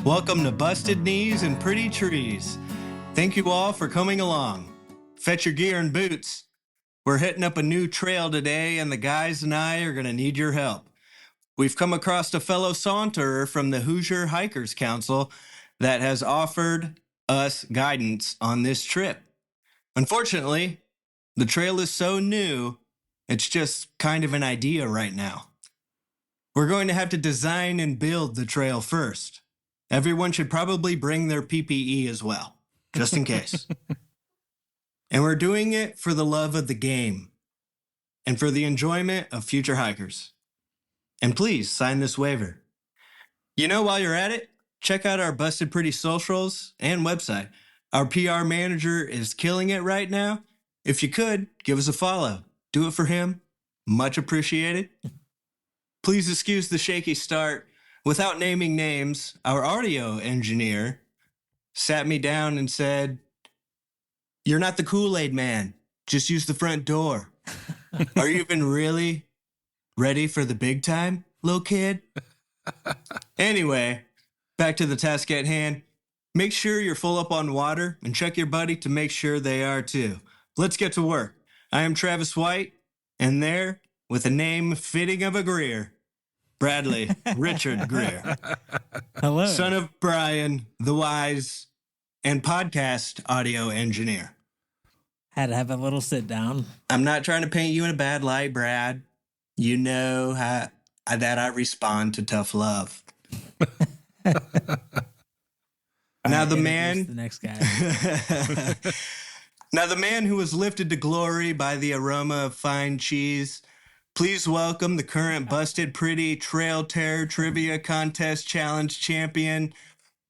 Welcome to Busted Knees and Pretty Trees. Thank you all for coming along. Fetch your gear and boots. We're hitting up a new trail today, and the guys and I are going to need your help. We've come across a fellow saunterer from the Hoosier Hikers Council that has offered us guidance on this trip. Unfortunately, the trail is so new, it's just kind of an idea right now. We're going to have to design and build the trail first. Everyone should probably bring their PPE as well, just in case. And we're doing it for the love of the game and for the enjoyment of future hikers. And please sign this waiver. You know, while you're at it, check out our Busted Pretty socials and website. Our PR manager is killing it right now. If you could, give us a follow. Do it for him. Much appreciated. Please excuse the shaky start. Without naming names, our audio engineer sat me down and said, "You're not the Kool-Aid man. Just use the front door." Are you even really ready for the big time, little kid? Anyway, back to the task at hand. Make sure you're full up on water and check your buddy to make sure they are too. Let's get to work. I am Travis White, and there, with a name fitting of a Greer, Bradley Richard Greer. Hello. Son of Brian, the wise, and podcast audio engineer. Had to have a little sit down. I'm not trying to paint you in a bad light, Brad. You know how that I respond to tough love. Now the man, the next guy. Now the man who was lifted to glory by the aroma of fine cheese. Please welcome the current Busted Pretty Trail Terror Trivia Contest Challenge champion,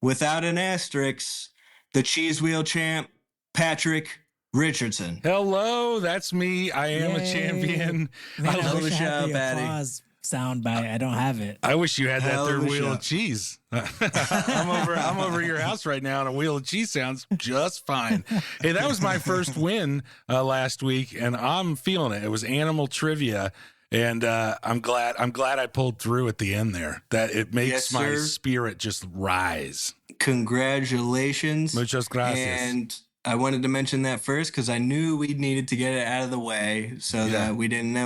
without an asterisk, the cheese wheel champ, Patrick Richardson. Hello, that's me. I am a champion. Man, I love wish the I had show, the Patty. applause sound bite. I don't have it. I wish you had that Hell of third a wheel show. of cheese. I'm over your house right now, and a wheel of cheese sounds just fine. Hey, that was my first win last week, and I'm feeling it. It was animal trivia, and I'm glad I pulled through at the end there. That it makes Yes, my sir. spirit just rise. Congratulations. Muchas gracias. And I wanted to mention that first because I knew we needed to get it out of the way so that we didn't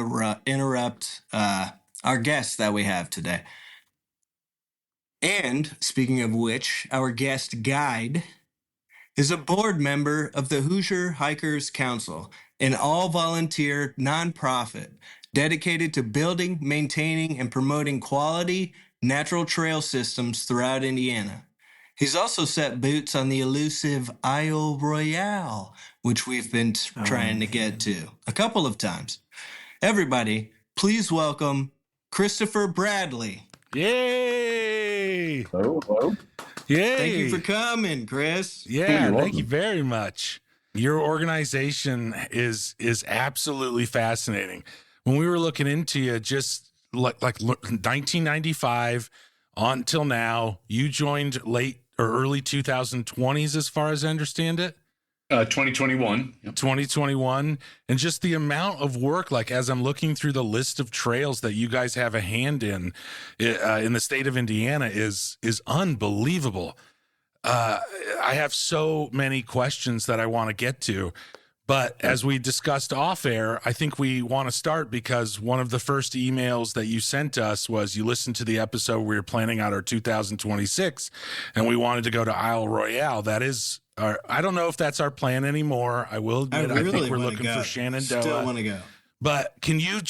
interrupt our guests that we have today. And speaking of which, our guest guide is a board member of the Hoosier Hikers Council, an all-volunteer nonprofit dedicated to building, maintaining, and promoting quality natural trail systems throughout Indiana. He's also set boots on the elusive Isle Royale, which we've been trying to get to a couple of times. Everybody, please welcome Christopher Bradley. Yay! Hello. Yay! Thank you for coming, Chris. Yeah, You're thank you welcome. very much. Your organization is absolutely fascinating. When we were looking into you, just like 1995 on till now, you joined late or early 2020s, as far as I understand it. 2021. Yep. 2021, and just the amount of work, like as I'm looking through the list of trails that you guys have a hand in the state of Indiana is unbelievable. I have so many questions that I want to get to, but as we discussed off air, I think we want to start because one of the first emails that you sent us was you listened to the episode we were planning out our 2026, and we wanted to go to Isle Royale. That is I don't know if that's our plan anymore. I will admit, I think we're looking for Shenandoah. Still want to go. But can you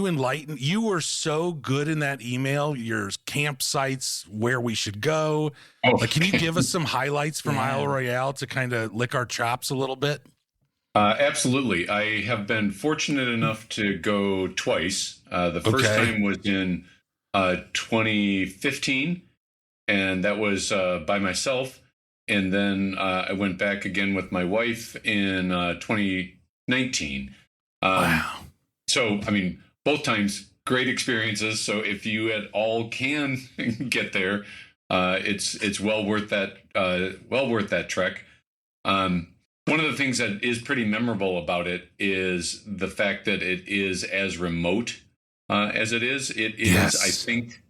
enlighten? You were so good in that email. Your campsites, where we should go. Oh, Like, can you give us some highlights from Isle Royale to kind of lick our chops a little bit? absolutely. I have been fortunate enough to go twice. The first time was in 2015, and that was by myself. And then I went back again with my wife in 2019. Wow. So, I mean, both times, great experiences. So if you at all can get there, it's well worth that trek. One of the things that is pretty memorable about it is the fact that it is as remote as it is. It is, Yes. I think,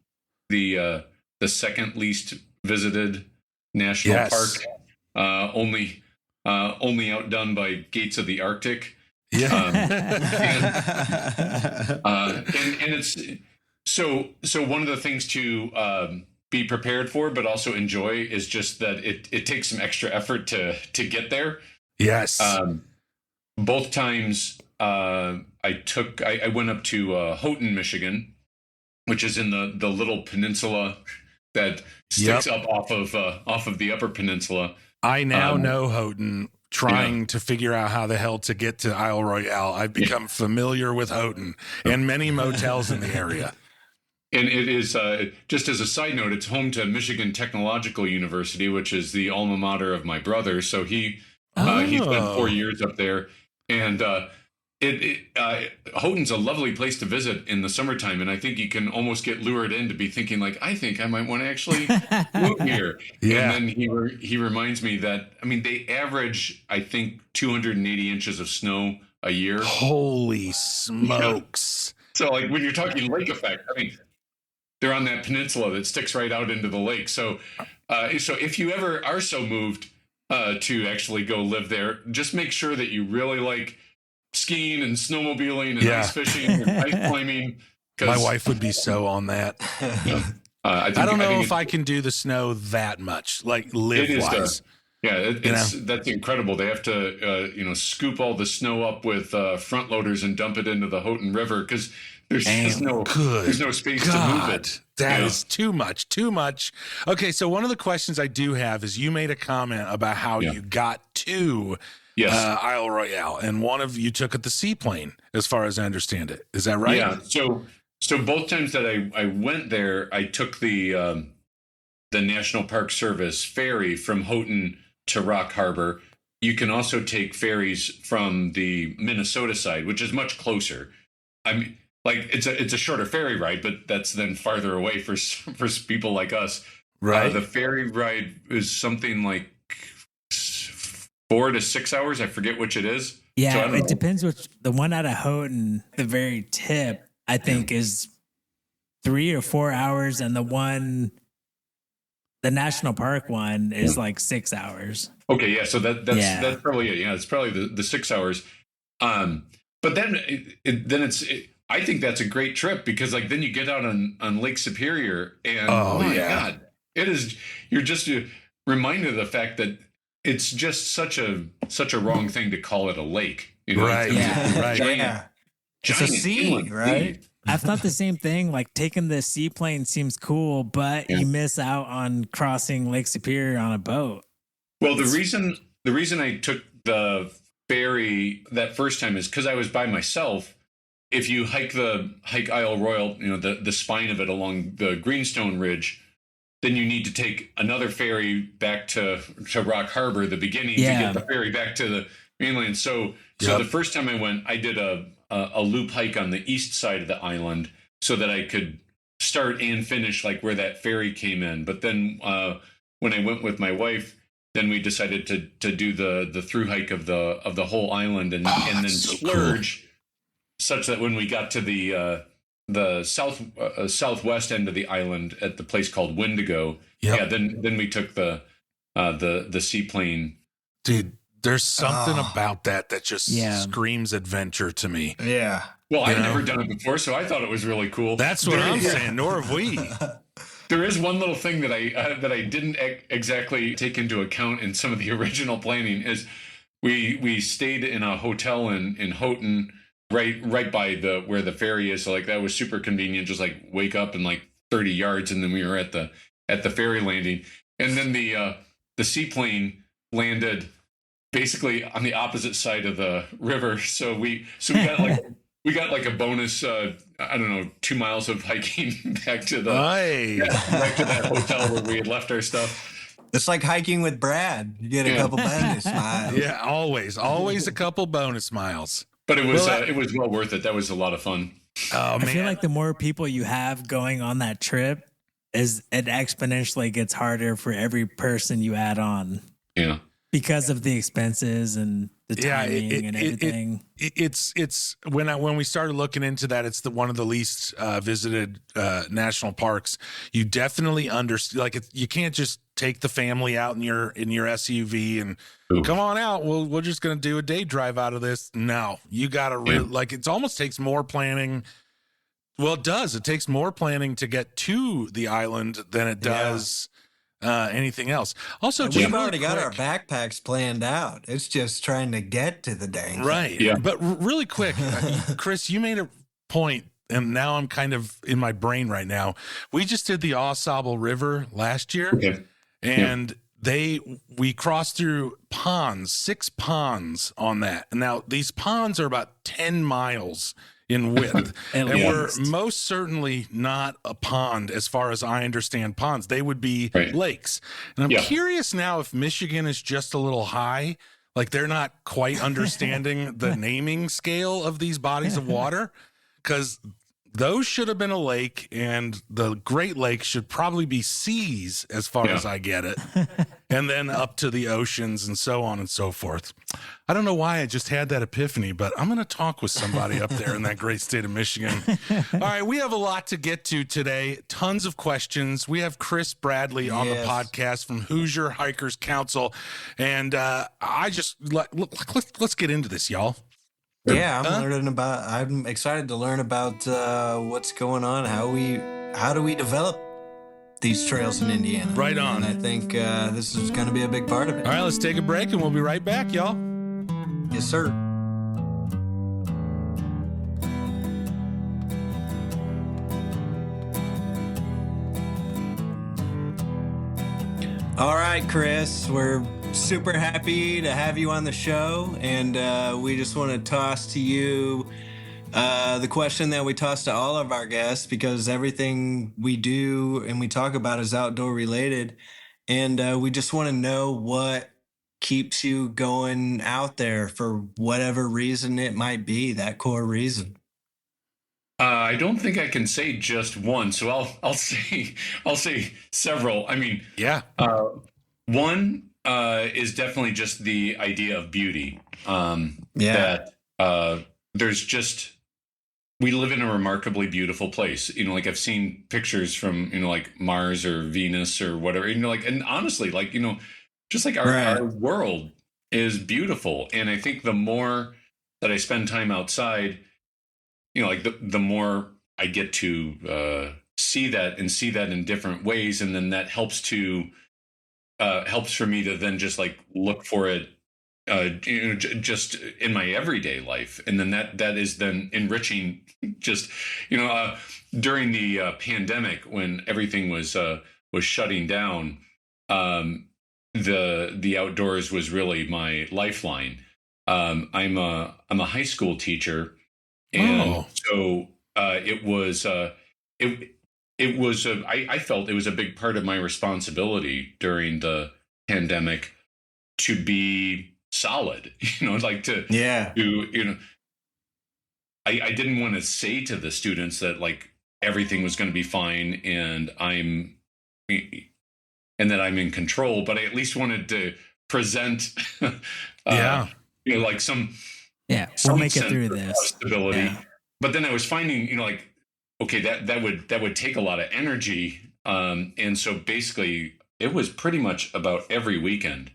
the second least visited national Yes. park, only outdone by Gates of the Arctic. Yeah. And it's so one of the things to be prepared for, but also enjoy, is just that it takes some extra effort to get there. Yes. Both times I went up to Houghton, Michigan, which is in the little peninsula that sticks up off of the Upper Peninsula. I now know Houghton, trying to figure out how the hell to get to Isle Royale. I've become familiar with Houghton and many motels in the area. And it is, just as a side note, it's home to Michigan Technological University, which is the alma mater of my brother. So he spent 4 years up there. And Houghton's a lovely place to visit in the summertime. And I think you can almost get lured in to be thinking, like, I think I might want to actually move here. Yeah. And then he reminds me that, I mean, they average, I think, 280 inches of snow a year. Holy smokes. Yeah. So, like, when you're talking lake effect, I mean, they're on that peninsula that sticks right out into the lake. So if you ever are so moved to actually go live there, just make sure that you really like skiing and snowmobiling and ice fishing and ice climbing. My wife would be so on that. I don't know if I can do the snow that much, like live-wise. That's incredible. They have to, scoop all the snow up with front loaders and dump it into the Houghton River because there's no space to move it. That is too much. Okay, so one of the questions I do have is you made a comment about how you got to Isle Royale, and one of you took the seaplane, as far as I understand it. Is that right? Yeah. So both times that I went there, I took the National Park Service ferry from Houghton to Rock Harbor. You can also take ferries from the Minnesota side, which is much closer. I mean, like it's a shorter ferry ride, but that's then farther away for people like us. Right. The ferry ride is something like 4 to 6 hours. I forget which it is. Yeah, so it depends which. The one out of Houghton, the very tip, I think is 3 or 4 hours, and the national park one is like 6 hours. Okay, yeah. So that's probably it. Yeah, it's probably the 6 hours. But then I think that's a great trip because like then you get out on Lake Superior and oh my God, it is. You're just reminded of the fact that it's just such a wrong thing to call it a lake. You know? Right. Giant, it's a sea, right? I've thought the same thing. Like taking the seaplane seems cool, but you miss out on crossing Lake Superior on a boat. Well, the reason I took the ferry that first time is because I was by myself. If you hike Isle Royale, the spine of it along the Greenstone Ridge, then you need to take another ferry back to Rock Harbor, the beginning, to get the ferry back to the mainland. So the first time I went, I did a loop hike on the east side of the island so that I could start and finish like where that ferry came in. But then when I went with my wife, then we decided to do the through hike of the whole island and then splurge. Cool. Such that when we got to the southwest end of the island at the place called Wendigo, then we took the seaplane. Dude, there's something about that just screams adventure to me. Yeah. Well, I've never done it before, so I thought it was really cool. That's what I'm saying. Nor have we. There is one little thing that I didn't exactly take into account in some of the original planning is we stayed in a hotel in Houghton. Right by where the ferry is, so like that was super convenient. Just like wake up in like 30 yards, and then we were at the ferry landing, and then the seaplane landed basically on the opposite side of the river. So we got like a bonus. I don't know, 2 miles of hiking back to back to that hotel where we had left our stuff. It's like hiking with Brad. You get a couple bonus miles. Yeah, always a couple bonus miles. But it was well worth it. That was a lot of fun. Oh, man. I feel like the more people you have going on that trip, it exponentially gets harder for every person you add on. Yeah. because of the expenses and the timing and everything. It's when we started looking into that, it's one of the least visited national parks. You definitely understand, like you can't just take the family out in your SUV and come on out. We're just going to do a day drive out of this. No, you got to like, it almost takes more planning. Well, it does. It takes more planning to get to the island than it does anything else. Also, we've already got our backpacks planned out. It's just trying to get to the dang right. Yeah. But really quick, Chris, you made a point, and now I'm kind of in my brain right now. We just did the Au River last year, and we crossed through ponds, 6 ponds on that. And now these ponds are about 10 miles in width. And we're most certainly not a pond as far as I understand ponds. They would be lakes. And I'm curious now if Michigan is just a little high, like they're not quite understanding the naming scale of these bodies of water, because those should have been a lake, and the Great Lakes should probably be seas as far as I get it. And then up to the oceans and so on and so forth. I don't know why I just had that epiphany, but I'm going to talk with somebody up there in that great state of Michigan. All right, we have a lot to get to today. Tons of questions. We have Chris Bradley on the podcast from Hoosier Hikers Council. And let's get into this, y'all. Yeah, I'm excited to learn about what's going on, how do we develop these trails in Indiana. Right on. And I think this is going to be a big part of it. All right, let's take a break and we'll be right back, y'all. Yes, sir. All right, Chris, we're super happy to have you on the show, and we just want to toss to you the question that we toss to all of our guests, because everything we do and we talk about is outdoor related, and we just want to know what keeps you going out there for whatever reason it might be, that core reason. I don't think I can say just one, so I'll say several. I mean, one is definitely just the idea of beauty. That there's just, we live in a remarkably beautiful place. You know, like I've seen pictures from, you know, like Mars or Venus or whatever, you know, like, and honestly, like, you know, just like our world is beautiful. And I think the more that I spend time outside, you know, like the more I get to see that in different ways. And then that helps for me to then just like look for it, you know, just in my everyday life. And then that is then enriching just, you know, during the pandemic when everything was shutting down, the outdoors was really my lifeline. I'm a high school teacher. And so it was I felt it was a big part of my responsibility during the pandemic to be solid, you know, like to you know, I didn't want to say to the students that like everything was going to be fine and that I'm in control, but I at least wanted to present you know, like some we'll make it through this stability. But then I was finding, you know, like, okay, that would take a lot of energy. And so basically it was pretty much about every weekend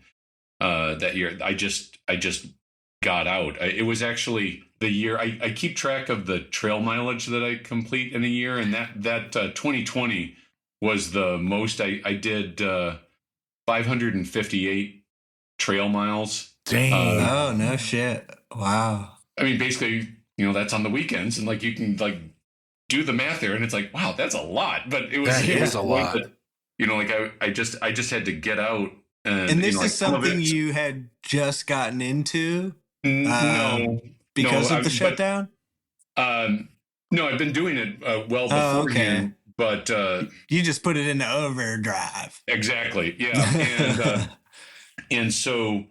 that year. I just got out. It was actually the year I keep track of the trail mileage that I complete in a year. And that 2020 was the most. I did 558 trail miles. Dang. Oh, no shit. Wow. I mean, basically, you know, that's on the weekends, and like you can like do the math there, and it's like, wow, that's a lot. But it was a lot. That, you know, like I just had to get out. And this you know, is something you had just gotten into? No, because of the shutdown? No, I've been doing it well beforehand. But you just put it into overdrive. Exactly. Yeah. And so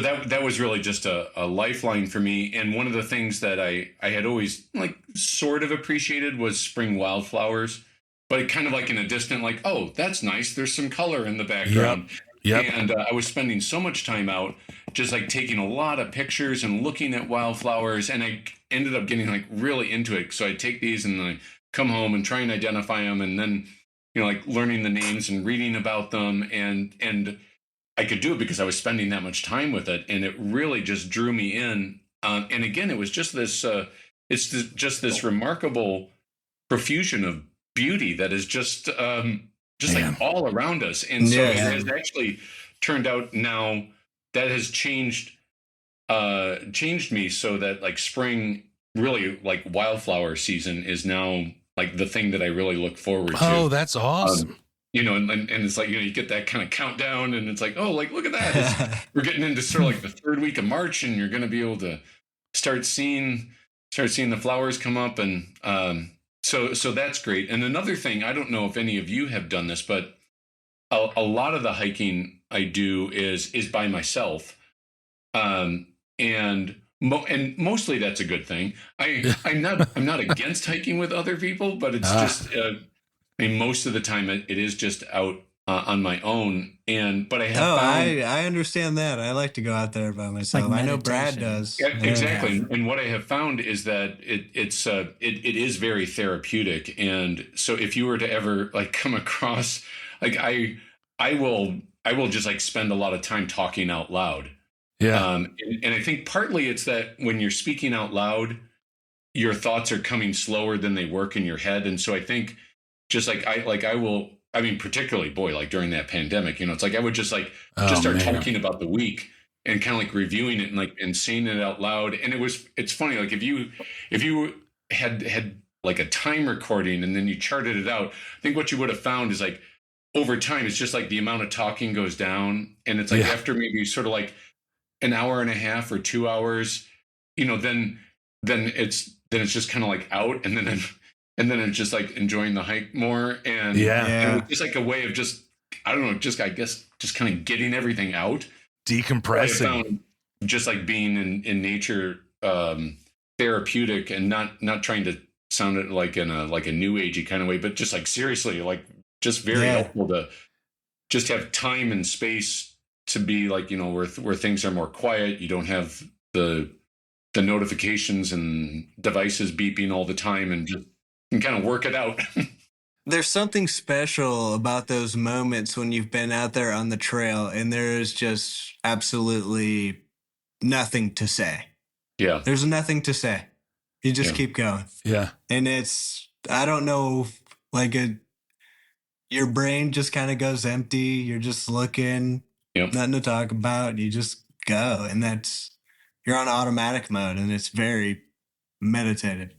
that was really just a lifeline for me. And one of the things that I had always like sort of appreciated was spring wildflowers, but kind of like in a distant, like, oh, that's nice. There's some color in the background. Yep. And I was spending so much time out, just like taking a lot of pictures and looking at wildflowers. And I ended up getting like really into it. So I take these and I come home and try and identify them, and then, like learning the names and reading about them. And I could do it because I was spending that much time with it. And it really just drew me in. And again, it was just this, just this remarkable profusion of beauty that is just like all around us. And so it has actually turned out now that has changed me so that like spring, really like wildflower season, is now like the thing that I really look forward to. Oh, that's awesome. And it's like, you get that kind of countdown, and it's like, oh, like, look at that. We're getting into sort of like the third week of March, and you're going to be able to start seeing the flowers come up. And so that's great. And another thing, I don't know if any of you have done this, but a lot of the hiking I do is by myself. And mostly that's a good thing. I'm not against hiking with other people, but it's just, most of the time it is just out on my own. But I have found, I understand that. I like to go out there by myself. Like I know Brad does. Yeah, exactly. And what I have found is that it is very therapeutic. And so if you were to ever like come across, like I will just like spend a lot of time talking out loud. Yeah. And I think partly it's that when you're speaking out loud, your thoughts are coming slower than they work in your head. And so I think just like particularly, boy, like during that pandemic, it's like I would just like start talking about the week and kind of like reviewing it and saying it out loud. And it's funny, like if you had like a time recording and then you charted it out, I think what you would have found is like over time, it's just like the amount of talking goes down. And it's like after maybe sort of like an hour and a half or 2 hours, then it's just kind of like out, and then it's just like enjoying the hike more. And it was just like a way of just, I don't know, just, I guess, just kind of getting everything out. Decompressing. I found just like being in nature, therapeutic, and not trying to sound it like in a new agey kind of way, but just like seriously, like just very helpful to just have time and space to be like, where things are more quiet. You don't have the notifications and devices beeping all the time, and just can kind of work it out. There's something special about those moments when you've been out there on the trail and there is just absolutely nothing to say. Yeah. There's nothing to say. You just keep going. Yeah. And I don't know, like your brain just kind of goes empty. You're just looking, nothing to talk about. You just go, and you're on automatic mode, and it's very meditative.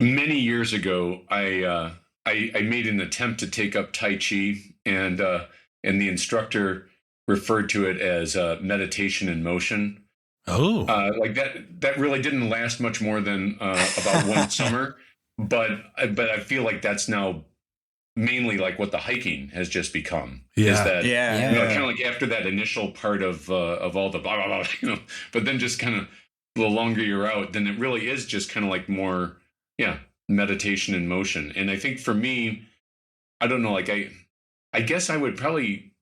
Many years ago, I made an attempt to take up Tai Chi, and the instructor referred to it as meditation in motion. Oh, like that really didn't last much more than about one summer, but I feel like that's now mainly like what the hiking has just become. Is that kind of like after that initial part of all the blah blah blah, but then just kind of the longer you're out, then it really is just kind of like more meditation in motion. And I think for me, I don't know, like I guess I would probably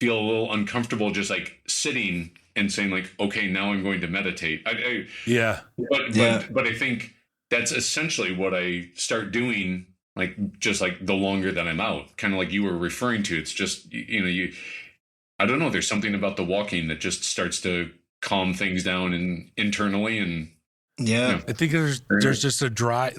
feel a little uncomfortable just like sitting and saying like, okay, now I'm going to meditate. But I think that's essentially what I start doing, like just like the longer that I'm out, kind of like you were referring to. It's just, I don't know, there's something about the walking that just starts to calm things down and internally. And I think there's just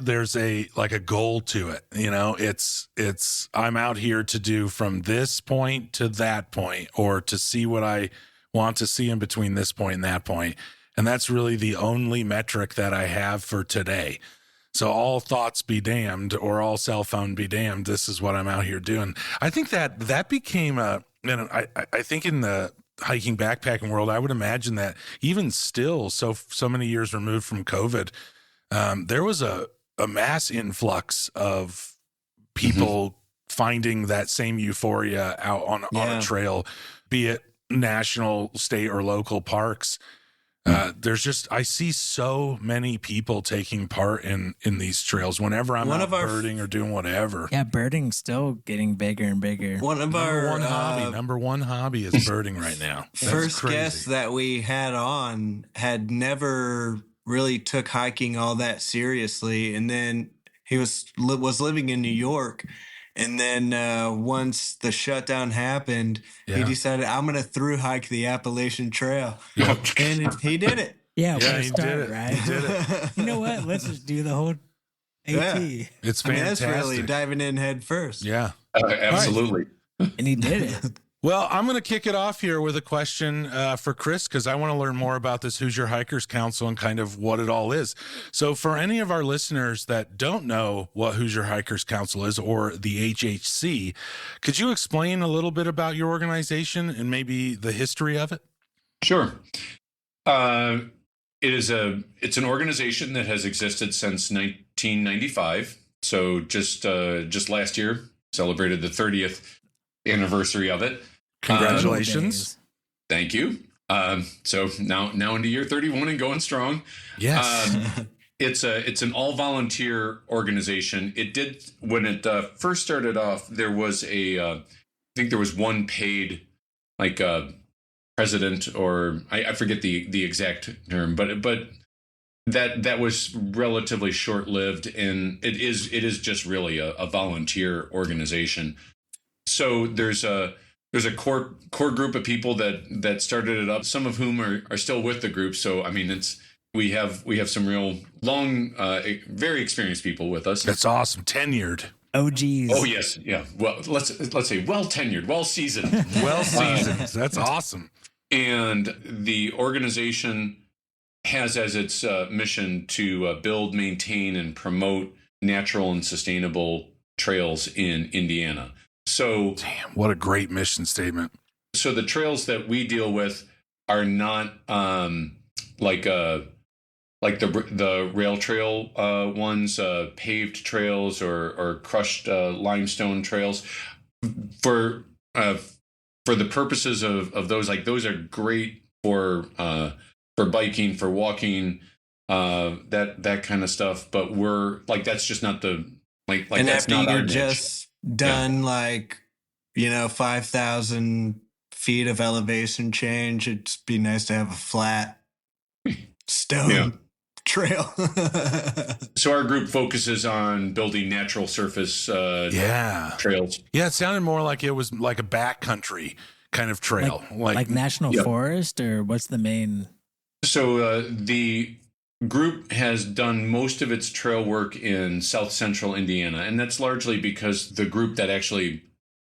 there's a goal to it. It's I'm out here to do from this point to that point, or to see what I want to see in between this point and that point. And that's really the only metric that I have for today. So all thoughts be damned, or all cell phone be damned. This is what I'm out here doing. I think that became I think in the hiking backpacking world, I would imagine that even still, so many years removed from COVID, there was a mass influx of people finding that same euphoria out on a trail, be it national, state, or local parks. There's just, I see so many people taking part in these trails whenever I'm out birding or doing whatever. Yeah, birding's still getting bigger and bigger. One of our Number one hobby is birding right now. That's first crazy. guest that we had on had never really took hiking all that seriously, and then he was living in New York, and then once the shutdown happened, he decided, I'm going to through hike the Appalachian Trail, and he did it. Yeah, Yeah, what a he start, did it. right? He did it. You know what? Let's just do the whole AT. Yeah. It's I mean, fantastic. that's really diving in head first. Yeah. Absolutely. And he did it. Well, I'm going to kick it off here with a question for Chris, because I want to learn more about this Hoosier Hikers Council and kind of what it all is. So for any of our listeners that don't know what Hoosier Hikers Council is, or the HHC, could you explain a little bit about your organization and maybe the history of it? Sure. It's an organization that has existed since 1995. So just last year celebrated the 30th anniversary of it. Congratulations. Thank you. So now into year 31 and going strong. Yes. It's an all volunteer organization. It did, when it first started off, there was I think there was one paid, like, president, or I forget the exact term, but that was relatively short lived, and it is just really a volunteer organization. So there's a core group of people that started it up, some of whom are still with the group. So I mean, we have some real long, very experienced people with us. That's awesome. Tenured. OGs. Oh yes, yeah. Well, let's say well tenured, well seasoned. Well seasoned. That's awesome. And the organization has as its mission to build, maintain, and promote natural and sustainable trails in Indiana. So, damn, what a great mission statement. So the trails that we deal with are not like the rail trail ones, paved trails or crushed limestone trails. For the purposes of those, like, those are great for biking, for walking, that kind of stuff. But we're like, that's just not the like. And that's after not our you're niche. just done, like, 5,000 feet of elevation change, it'd be nice to have a flat stone trail. So our group focuses on building natural surface trails. Yeah, it sounded more like it was like a backcountry kind of trail. Like national forest, or what's the main? So the group has done most of its trail work in south central Indiana, and that's largely because the group that actually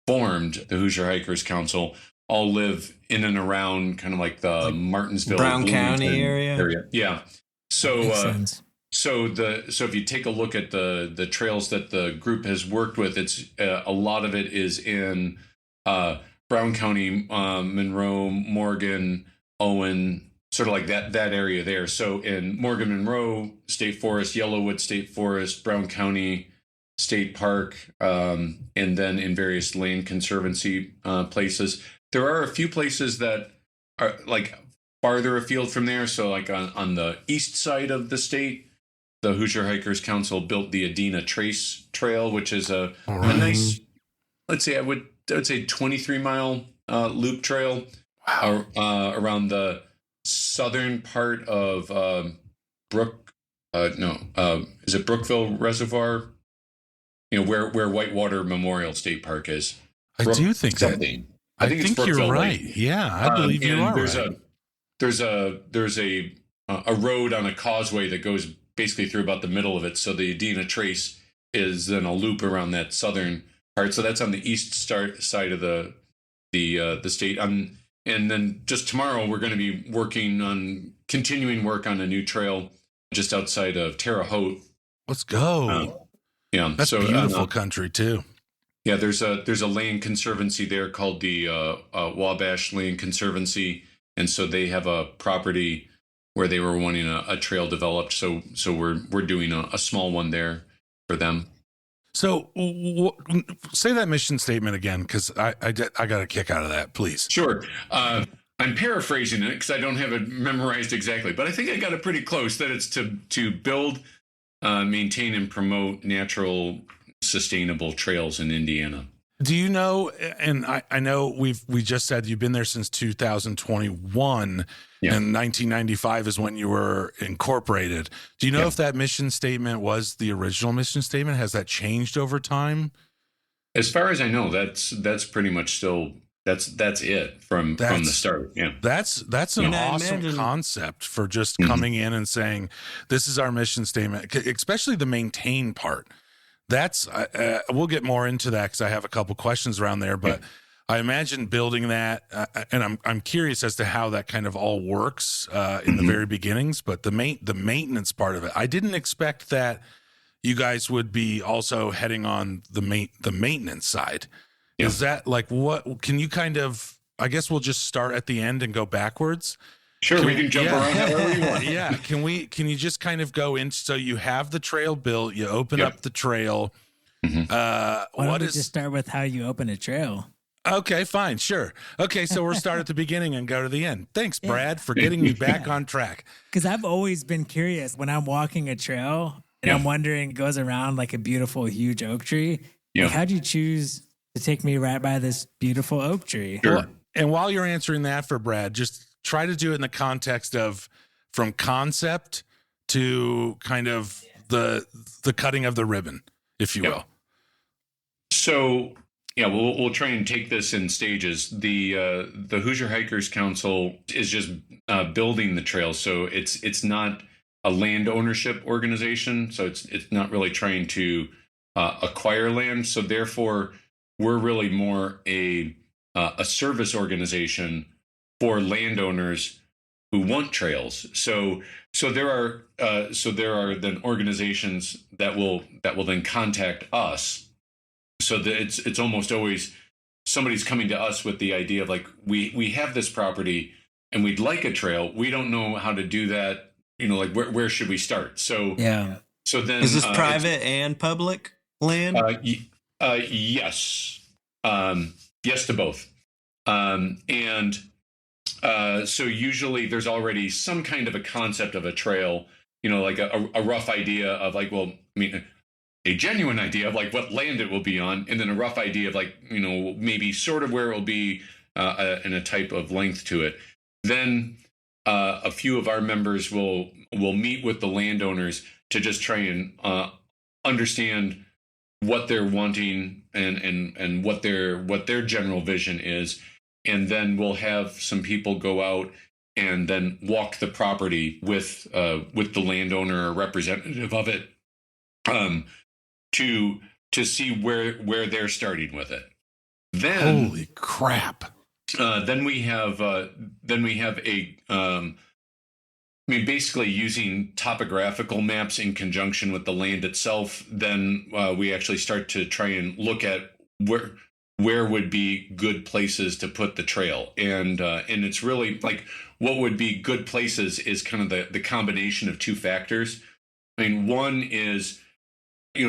formed the Hoosier Hikers Council all live in and around kind of like the Martinsville, Brown Bloomington County area. Yeah. So Makes sense. so if you take a look at the trails that the group has worked with, it's a lot of it is in Brown County, Monroe, Morgan, Owen, sort of like that area there. So in Morgan Monroe State Forest, Yellowwood State Forest, Brown County State Park, and then in various land conservancy places. There are a few places that are like farther afield from there. So like on the east side of the state, the Hoosier Hikers Council built the Adena Trace Trail, which is a nice, let's say I would say 23-mile loop trail around the southern part of is it Brookville Reservoir? Where Whitewater Memorial State Park is. I do think that. I think you're right. Lake. Yeah, I believe you are right. There's a road on a causeway that goes basically through about the middle of it. So the Adena Trace is then a loop around that southern part. So that's on the east side of the state. And then just tomorrow we're going to be continuing work on a new trail just outside of Terre Haute. Let's go. That's beautiful country too. Yeah, there's a land conservancy there called the Wabash Land Conservancy, and so they have a property where they were wanting a trail developed. So we're doing a small one there for them. So say that mission statement again, because I got a kick out of that, please. Sure. I'm paraphrasing it because I don't have it memorized exactly, but I think I got it pretty close. That it's to build, maintain, and promote natural, sustainable trails in Indiana. Do you know, and I know we just said you've been there since 2021, Yeah. and 1995 is when you were incorporated. Do you know Yeah. if that mission statement was the original mission statement? Has that changed over time? As far as I know, that's pretty much still that's it from the start. Yeah. That's an And I awesome imagine- concept for just coming in and saying, this is our mission statement, especially the maintain part. That's we'll get more into that because I have a couple questions around there, but I imagine building that, and I'm curious as to how that kind of all works in the very beginnings. But the maintenance part of it, I didn't expect that you guys would be also heading on the maintenance side. Yeah. Is that like what? Can you kind of? I guess we'll just start at the end and go backwards. Sure, we can jump around however you want. Yeah. Can you just kind of go into, so you have the trail built, you open up the trail. Why don't What we is, just start with how you open a trail? okay, fine. Sure. Okay. So we'll start at the beginning and go to the end. Thanks, Brad, for getting me back on track. Because I've always been curious when I'm walking a trail and I'm wondering, it goes around like a beautiful, huge oak tree. Yeah. Like, how'd you choose to take me right by this beautiful oak tree? Sure. Well, and while you're answering that for Brad, just try to do it in the context of from concept to kind of the cutting of the ribbon, if you will. So yeah, we'll try and take this in stages. The Hoosier Hikers Council is just building the trail, so it's not a land ownership organization. So it's not really trying to acquire land. So therefore, we're really more a service organization for landowners who want trails. So there are then organizations that will then contact us. So that it's almost always somebody's coming to us with the idea of like, we have this property and we'd like a trail. We don't know how to do that. Like where should we start? So Yeah. So then Is this private and public land? Yes. Yes to both. So usually there's already some kind of a concept of a trail, like a rough idea of like, well, I mean, a genuine idea of like what land it will be on, and then a rough idea of like, maybe sort of where it will be and a type of length to it. Then a few of our members will meet with the landowners to just try and understand what they're wanting and what their general vision is. And then we'll have some people go out and then walk the property with the landowner or representative of it to see where they're starting with it. Then Holy crap. then we have basically using topographical maps in conjunction with the land itself. Then we actually start to try and look at where would be good places to put the trail, and it's really like what would be good places is kind of the combination of two factors. I mean, one is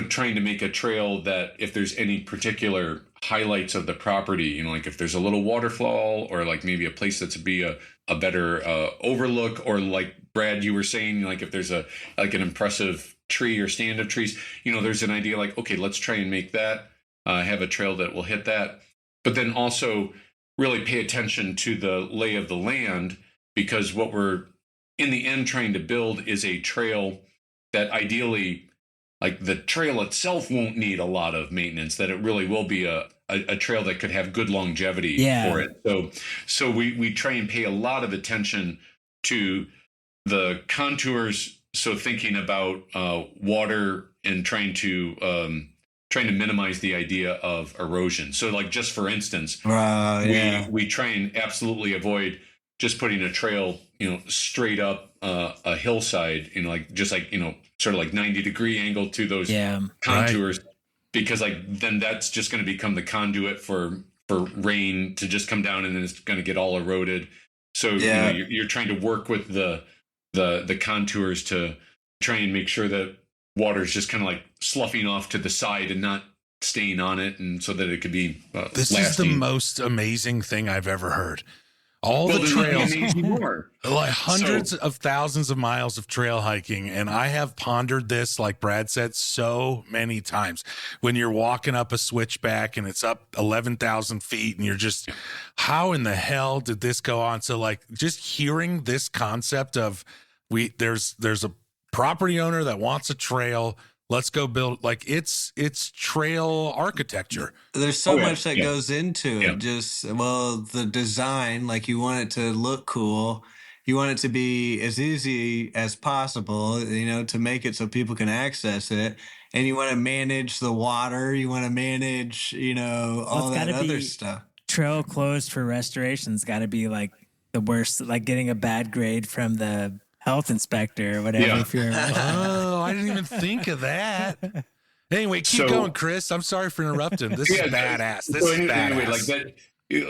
trying to make a trail that if there's any particular highlights of the property, like if there's a little waterfall or like maybe a place that's be a better overlook, or like Brad, you were saying, like if there's an impressive tree or stand of trees, there's an idea like, okay, let's try and make that have a trail that will hit that. But then also really pay attention to the lay of the land, because what we're in the end trying to build is a trail that ideally, like the trail itself won't need a lot of maintenance, that it really will be a trail that could have good longevity for it. So we try and pay a lot of attention to the contours. So thinking about water and trying to minimize the idea of erosion. So like, just for instance, we try and absolutely avoid just putting a trail, straight up a hillside, sort of like 90-degree angle to those contours, because like then that's just going to become the conduit for rain to just come down, and then it's going to get all eroded. So you're trying to work with the contours to try and make sure that water is just kind of like sloughing off to the side and not staying on it, and so that it could be This lasting. is the most amazing thing I've ever heard. All the then trails, that needs more. like hundreds of thousands of miles of trail hiking. And I have pondered this, like Brad said, so many times. When you're walking up a switchback and it's up 11,000 feet and you're just, how in the hell did this go on? So like just hearing this concept of there's a property owner that wants a trail. Let's go build, like it's trail architecture. There's so much that goes into it. Just, well, the design, like you want it to look cool. You want it to be as easy as possible, to make it so people can access it. And you want to manage the water. You want to manage, all that other stuff. Trail closed for restoration's got to be like the worst, like getting a bad grade from the health inspector or whatever. Yeah. If you're I didn't even think of that. Anyway, keep going, Chris. I'm sorry for interrupting. This is badass. This is badass. Anyway, like that,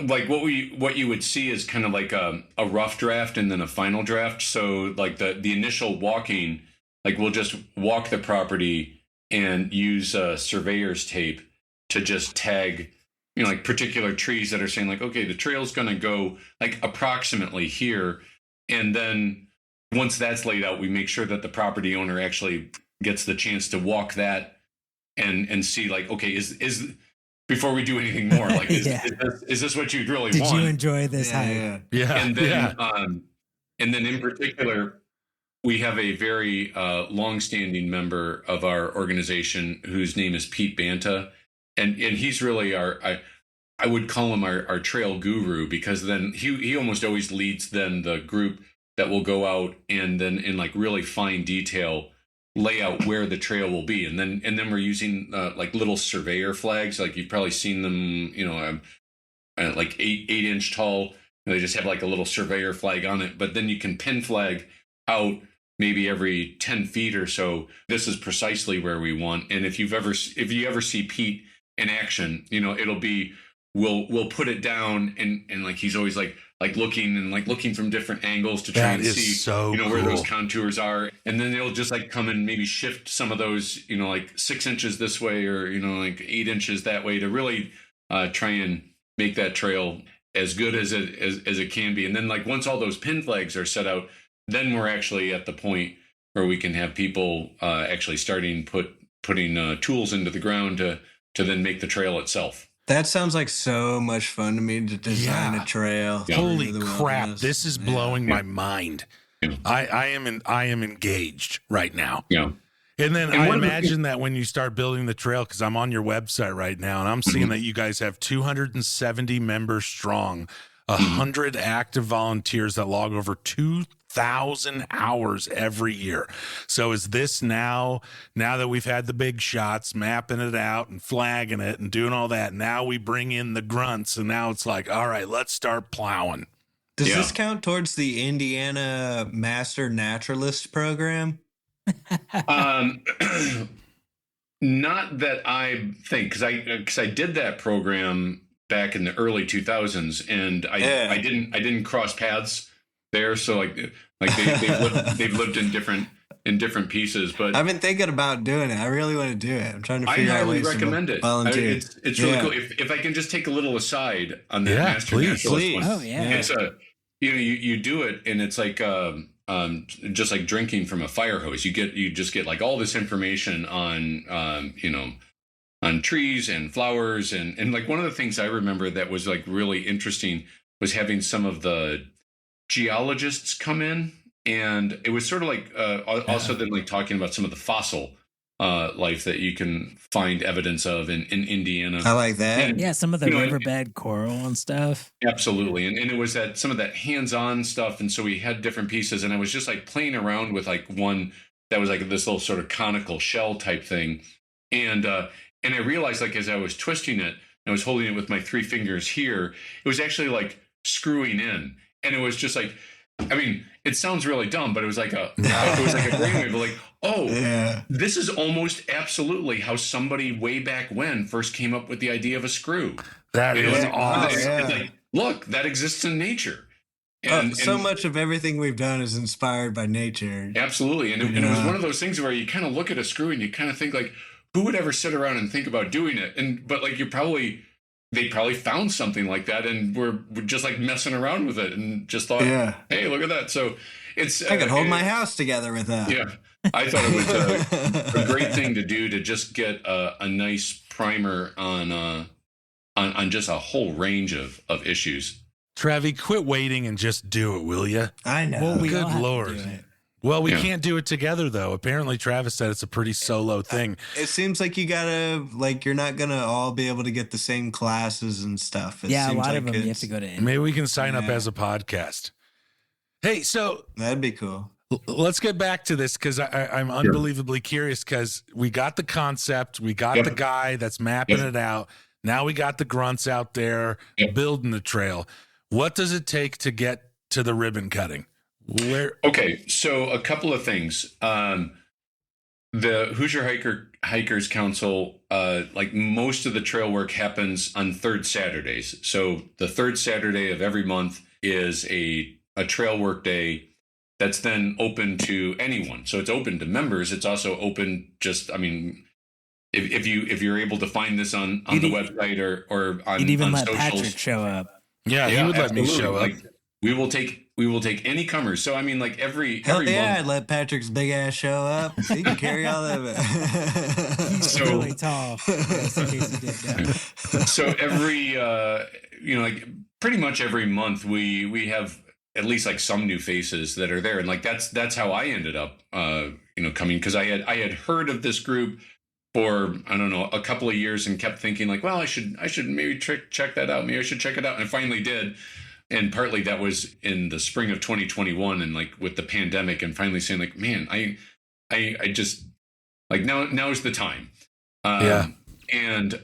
like what you would see is kind of like a rough draft and then a final draft. So like the initial walking, like we'll just walk the property and use surveyor's tape to just tag, like particular trees that are saying like, okay, the trail's going to go like approximately here. And then once that's laid out, we make sure that the property owner actually gets the chance to walk that and see like, okay, is before we do anything more, like, is this what you'd really want? Did you enjoy this hike? Yeah. And then in particular, we have a very longstanding member of our organization whose name is Pete Banta. And he's really I would call him our trail guru, because then he almost always leads then the group that will go out and then in like really fine detail lay out where the trail will be. And then we're using like little surveyor flags. Like you've probably seen them, like 8-inch tall. They just have like a little surveyor flag on it, but then you can pin flag out maybe every 10 feet or so. This is precisely where we want. And if you ever see Pete in action, it'll be, we'll put it down and like, he's always like looking from different angles to try and see, so where those contours are. And then they'll just like come and maybe shift some of those, like 6 inches this way or, like 8 inches that way to really try and make that trail as good as it can be. And then like once all those pin flags are set out, then we're actually at the point where we can have people actually starting putting tools into the ground to then make the trail itself. That sounds like so much fun to me, to design a trail. Yeah. Holy crap! This is blowing my mind. Yeah. I am engaged right now. Yeah. And then I imagine that when you start building the trail, because I'm on your website right now, and I'm seeing that you guys have 270 members strong, 100 active volunteers that log over 2,000 hours every year. So is this now that we've had the big shots, mapping it out and flagging it and doing all that, now we bring in the grunts, and now it's like, all right, let's start plowing. Does this count towards the Indiana Master Naturalist program? Not that I think, because I did that program back in the early 2000s, and I didn't cross paths there. So like they've lived in different pieces. But I've been thinking about doing it. I really want to do it. I'm trying to figure out ways to recommend it. volunteer. It's really cool. If I can just take a little aside on that Master Naturalist one. Oh yeah. It's you do it, and it's like just like drinking from a fire hose. You just get like all this information on on trees and flowers, and like one of the things I remember that was like really interesting was having some of the geologists come in, and it was sort of like also then like talking about some of the fossil life that you can find evidence of in Indiana. I like that. And, some of the riverbed coral and stuff. Absolutely. And it was that some of that hands-on stuff. And so we had different pieces, and I was just like playing around with like one that was like this little sort of conical shell type thing. And I realized like as I was twisting it, I was holding it with my 3 fingers here, it was actually like screwing in. And it was just like, I mean, it sounds really dumb, but it was like a brainwave, like, this is almost absolutely how somebody way back when first came up with the idea of a screw. That is awesome. It's like, look, that exists in nature. And so much of everything we've done is inspired by nature. Absolutely. And it was one of those things where you kind of look at a screw and you kind of think like, who would ever sit around and think about doing it? But like, you're probably they probably found something like that and we're just like messing around with it and just thought, hey, look at that. So it's I could hold my house together with that. Yeah, I thought it was a great thing to do to just get a nice primer on just a whole range of issues. Travi, quit waiting and just do it, will you? I know. Well, we all Good have to Lord. do it. Well, we can't do it together, though. Apparently, Travis said it's a pretty solo thing. It seems like you gotta, like, you're not gonna all be able to get the same classes and stuff. It Yeah, a seems lot like of them you have to go to. Maybe we can sign up as a podcast. Hey, so That'd be cool. let's get back to this because I'm unbelievably curious because we got the concept, we got the guy that's mapping it out. Now we got the grunts out there building the trail. What does it take to get to the ribbon cutting? Okay, so a couple of things. The Hoosier Hikers Council, like most of the trail work happens on third Saturdays. So the third Saturday of every month is a trail work day that's then open to anyone. So it's open to members. It's also open just, I mean, if you're able to find this on the website or on You'd even on let socials. Patrick show up. Yeah, he would let me show up. Like, we will take any comers. So I mean, like every Hell yeah, month. I'd let Patrick's big ass show up. So he can carry all of it. He's really tall. Just in case you didn't know. So every like pretty much every month we have at least like some new faces that are there, and like that's how I ended up coming, because I had heard of this group for, I don't know, a couple of years and kept thinking like, well, I should maybe check that out. Maybe I should check it out. And I finally did. And partly that was in the spring of 2021, and like with the pandemic, and finally saying like, man, I just like now's the time. And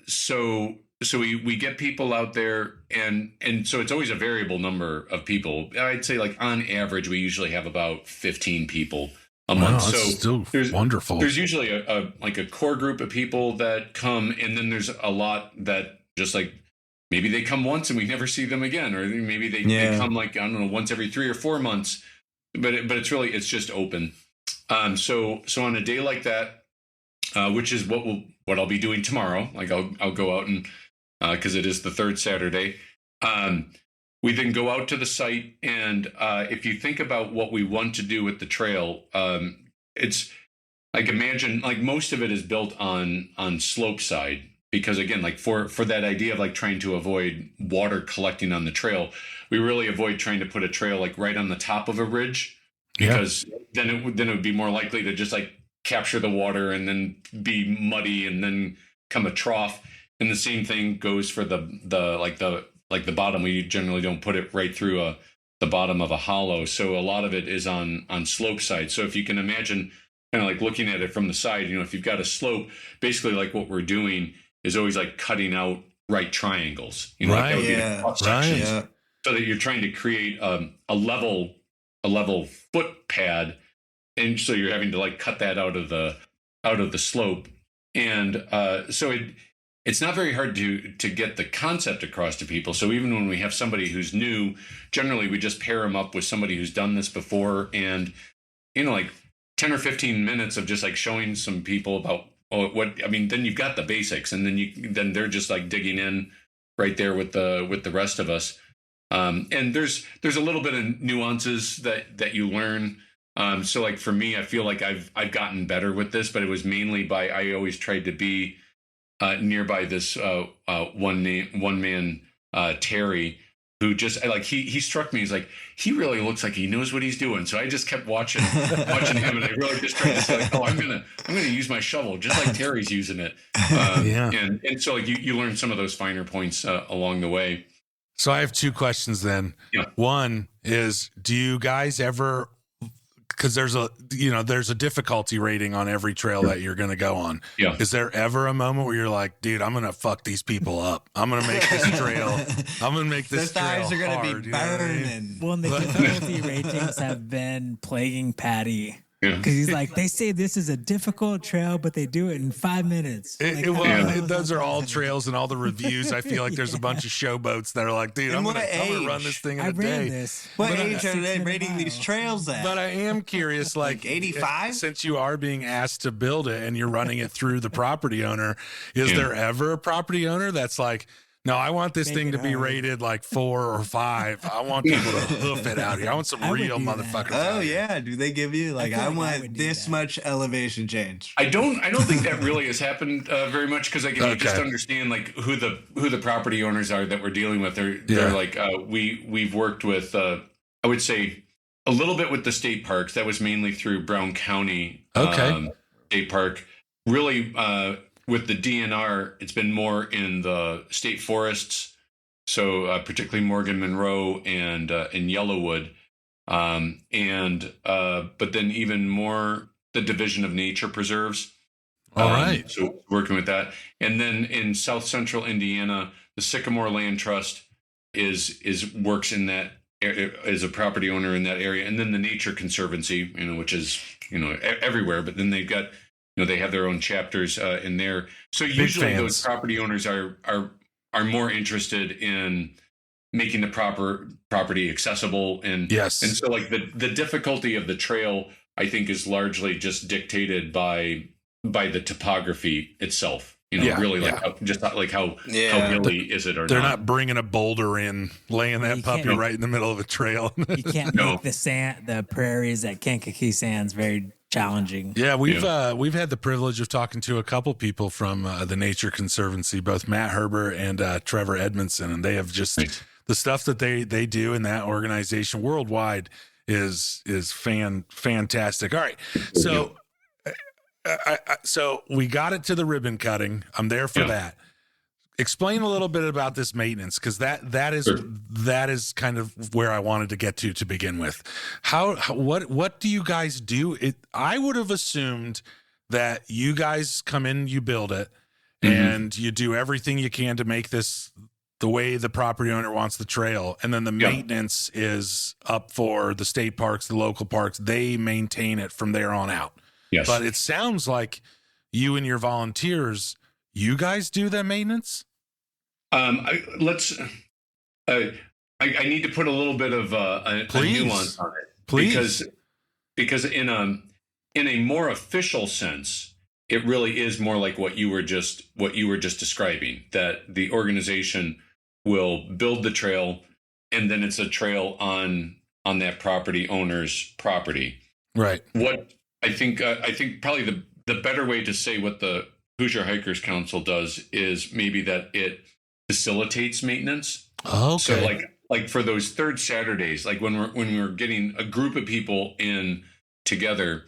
so we get people out there, and so it's always a variable number of people. I'd say like on average, we usually have about 15 people a month. So still wonderful. There's usually a core group of people that come, and then there's a lot that just like, maybe they come once and we never see them again, or maybe they come like, I don't know, once every 3 or 4 months, but it's just open. So on a day like that, which is what I'll be doing tomorrow, like I'll go out and, cause it is the third Saturday. We then go out to the site, and if you think about what we want to do with the trail, it's like, imagine like most of it is built on slope side. Because again, like for that idea of like trying to avoid water collecting on the trail, we really avoid trying to put a trail like right on the top of a ridge, because then it would be more likely to just like capture the water and then be muddy and then come a trough. And the same thing goes for the bottom. We generally don't put it right through the bottom of a hollow. So a lot of it is on slope side. So if you can imagine kind of like looking at it from the side, if you've got a slope, basically like what we're doing is always like cutting out right triangles, like that would be a cross section, so that you're trying to create a level foot pad, and so you're having to like cut that out of the slope, and so it's not very hard to get the concept across to people. So even when we have somebody who's new, generally we just pair them up with somebody who's done this before, and like 10 or 15 minutes of just like showing some people about then you've got the basics, and then they're just like digging in right there with the rest of us. And there's a little bit of nuances that you learn. So like for me, I feel like I've gotten better with this, but it was mainly I always tried to be nearby this one man Terry, who just like he struck me as like, he really looks like he knows what he's doing. So I just kept watching him, and I really just tried to say like, oh, I'm gonna use my shovel just like Terry's using it. And so like you learn some of those finer points along the way. So I have 2 questions then. Yeah. One is, do you guys ever, because there's a difficulty rating on every trail that you're going to go on. Yeah. Is there ever a moment where you're like, dude, I'm going to fuck these people up. I'm going to make this trail. I'm going to make this trail hard. Their thighs are going to be burning. Well, and the difficulty ratings have been plaguing Patty Yeah. Because he's like, they say this is a difficult trail, but they do it in 5 minutes. Like, Those are all trails, and all the reviews. I feel like there's a bunch of showboats that are like, dude, I'm gonna run this thing in I a ran day. this. What But age are they 6-minute rating mile. these trails at? But I am curious, like 85? since you are being asked to build it and you're running it through the property owner, is there ever a property owner that's like, no, I want this thing to be rated like 4 or 5. I want people to hoof it out here. I want some I would real do that. motherfuckers. Oh out here. yeah, do they give you like feel I like I want would do this that. much elevation change? I don't think that really has happened very much, because like if you just understand like who the property owners are that we're dealing with. They're like we've worked with I would say a little bit with the state parks. That was mainly through Brown County State Park. Really with the DNR, it's been more in the state forests. So particularly Morgan Monroe and in Yellowwood, but then even more the Division of Nature Preserves. All right. So working with that, and then in South Central Indiana, the Sycamore Land Trust is works in that as a property owner in that area, and then the Nature Conservancy, which is everywhere, but then they've got they have their own chapters in there. So usually those property owners are more interested in making the property accessible, and so like the difficulty of the trail, I think, is largely just dictated by the topography itself. Really like how hilly is it or they're not. not bringing a boulder in, laying that puppy right in the middle of a trail. You can't make the prairies at Kankakee Sands very challenging. Yeah, we've had the privilege of talking to a couple people from the Nature Conservancy, both Matt Herber and Trevor Edmondson, and they have just the stuff that they do in that organization worldwide is fantastic. All right, so so we got it to the ribbon cutting. I'm there for that. Explain a little bit about this maintenance, because that is kind of where I wanted to get to begin with. What do you guys do? I would have assumed that you guys come in, you build it, and you do everything you can to make this the way the property owner wants the trail, and then the maintenance is up for the state parks, the local parks. They maintain it from there on out. Yes. But it sounds like you and your volunteers, you guys do that maintenance? I need to put a little bit of a nuance on it. Please. Because in a more official sense, it really is more like what you were just describing, that the organization will build the trail, and then it's a trail on that property owner's property. Right. What I think probably the better way to say what the Hoosier Hikers Council does is maybe that it facilitates maintenance. Okay. So like for those third Saturdays, like when we're getting a group of people in together,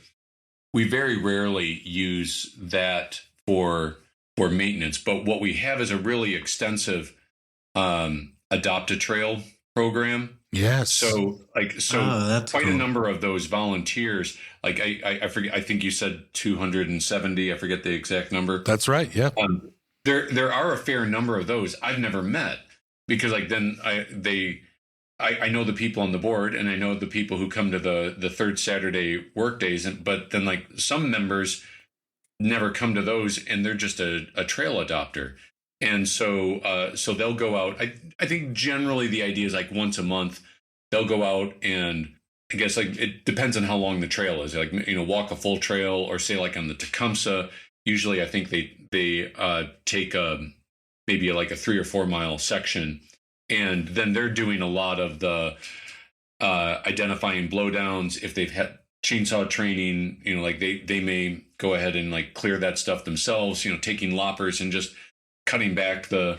we very rarely use that for maintenance. But what we have is a really extensive adopt a trail program. Yes. So that's quite cool. a number of those volunteers, like I forget, I think you said 270. I forget the exact number. That's right. Yeah. There are a fair number of those I've never met, because like then I know the people on the board, and I know the people who come to the third Saturday work days, but then like some members never come to those, and they're just a trail adopter. And so they'll go out. I think generally the idea is like once a month they'll go out, and I guess like it depends on how long the trail is. Like walk a full trail, or say like on the Tecumseh. Usually I think they take maybe like a 3 or 4 mile section, and then they're doing a lot of the identifying blowdowns. If they've had chainsaw training, like they may go ahead and like clear that stuff themselves. Taking loppers and just cutting back the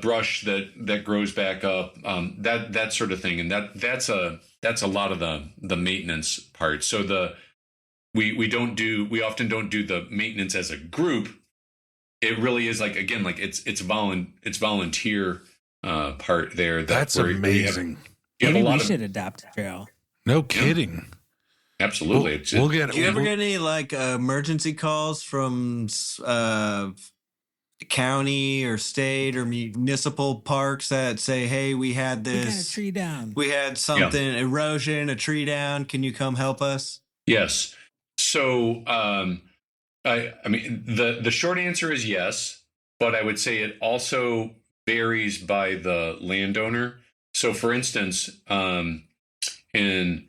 brush that grows back up, that sort of thing, and that's a lot of the maintenance part. So we often don't do the maintenance as a group. It really is like, again, like it's volunteer part there. That's amazing. Maybe we should adopt a trail. No kidding. Absolutely. We'll get. Do you ever get any like emergency calls from county or state or municipal parks that say, hey, we had this, we got a tree down, we had something, erosion, a tree down, can you come help us? Yes. So, I mean, the short answer is yes, but I would say it also varies by the landowner. So, for instance, in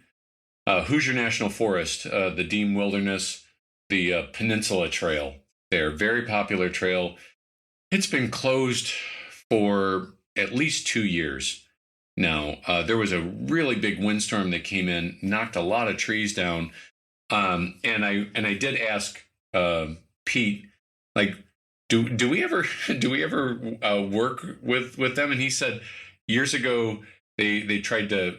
Hoosier National Forest, the Dean Wilderness, the Peninsula Trail, there, very popular trail. It's been closed for at least 2 years now. There was a really big windstorm that came in, knocked a lot of trees down. And I did ask Pete, like, do we ever work with them? And he said years ago they tried to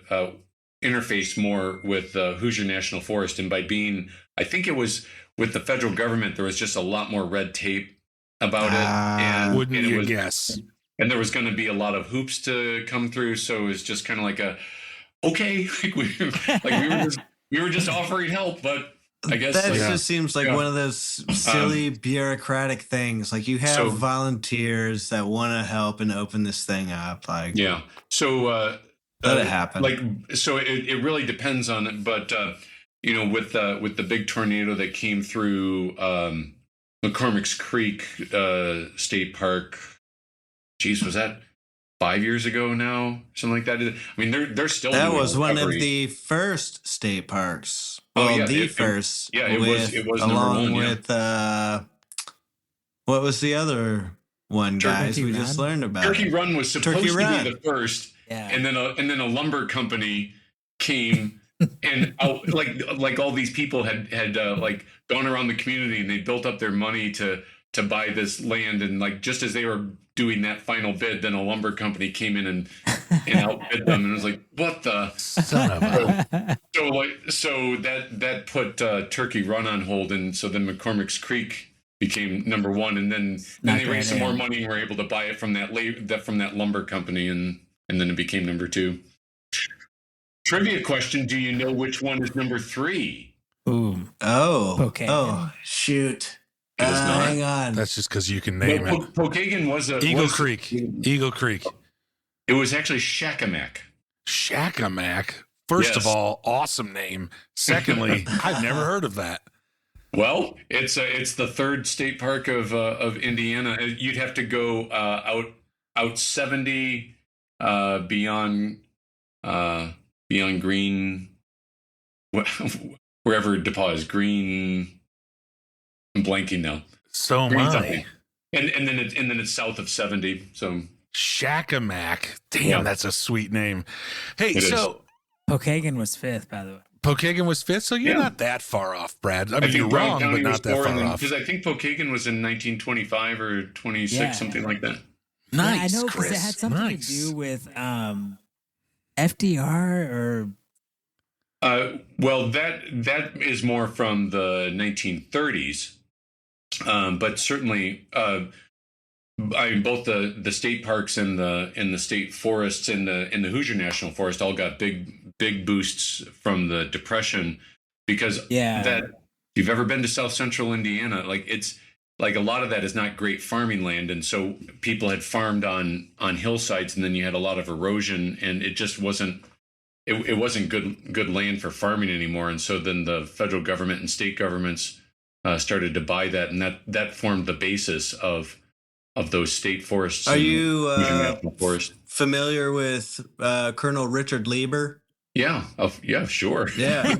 interface more with Hoosier National Forest, and by being, I think it was with the federal government, there was just a lot more red tape about it, and Wouldn't and it you was, guess? and there was going to be a lot of hoops to come through. So it was just kind of like okay, we were just offering help, but I guess that like, just seems like one of those silly bureaucratic things. Like you have volunteers that want to help and open this thing up. Like so let it happen. Like so, it really depends on it. But with the big tornado that came through McCormick's Creek State Park, geez, was that 5 years ago now, something like that? I mean, they're still. That was one of the first state parks. Well, first. It was along number one, with what was the other one, guys? Turkey we Run? just learned about Turkey it. Run was supposed Turkey to Run. be the first, Yeah. and then a lumber company came. And like all these people had like gone around the community, and they built up their money to buy this land, and like just as they were doing that final bid, then a lumber company came in and outbid them, and it was like, what the Son of a. so that put Turkey Run on hold, and so then McCormick's Creek became number one, and then they raised some more money and were able to buy it from that lumber company, and then it became number two. Trivia question: do you know which one is number three? Ooh. Okay. Oh, shoot. Hang on. That's just because you can name it. Pokagon was Eagle Creek. Eagle Creek. It was actually Shakamak. Shakamak. First of all, awesome name. Secondly, I've never heard of that. Well, it's the third state park of Indiana. You'd have to go out 70 beyond Green, wherever DePaul is. Green. I'm blanking now. So am Green I. something. And then it's south of 70. So Shakamak. Damn, that's a sweet name. Hey, Pokagon was fifth, by the way. Pokagon was fifth, so you're not that far off, Brad. I mean, you're wrong, but not that far off. Because I think Pokagon was in 1925 or 26, something like that. Nice, I know, Chris. because it had something to do with FDR or. Well, that is more from the 1930s, but certainly, both the state parks and the state forests and the Hoosier National Forest all got big boosts from the Depression, because that, if you've ever been to South Central Indiana, like it's like a lot of that is not great farming land, and so people had farmed on hillsides, and then you had a lot of erosion, and it just wasn't. It wasn't good land for farming anymore, and so then the federal government and state governments started to buy that, and that formed the basis of those state forests. Are you familiar with Colonel Richard Lieber? Yeah. Sure. Yeah.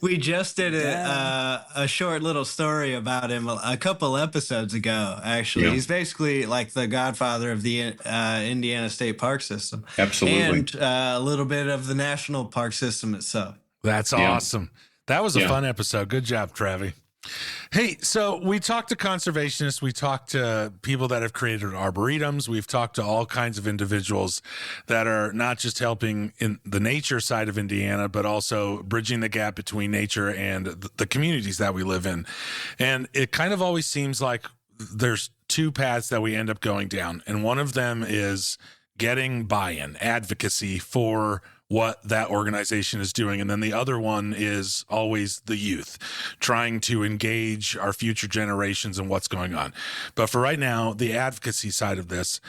We just did a short little story about him a couple episodes ago, actually. Yeah. He's basically like the godfather of the Indiana State Park System. Absolutely. And a little bit of the national park system itself. That's awesome. That was a fun episode. Good job, Travi. Hey, so we talked to conservationists, we talked to people that have created arboretums, we've talked to all kinds of individuals that are not just helping in the nature side of Indiana, but also bridging the gap between nature and the communities that we live in. And it kind of always seems like there's two paths that we end up going down. And one of them is getting buy-in, advocacy for what that organization is doing. And then the other one is always the youth, trying to engage our future generations and what's going on. But for right now, the advocacy side of this,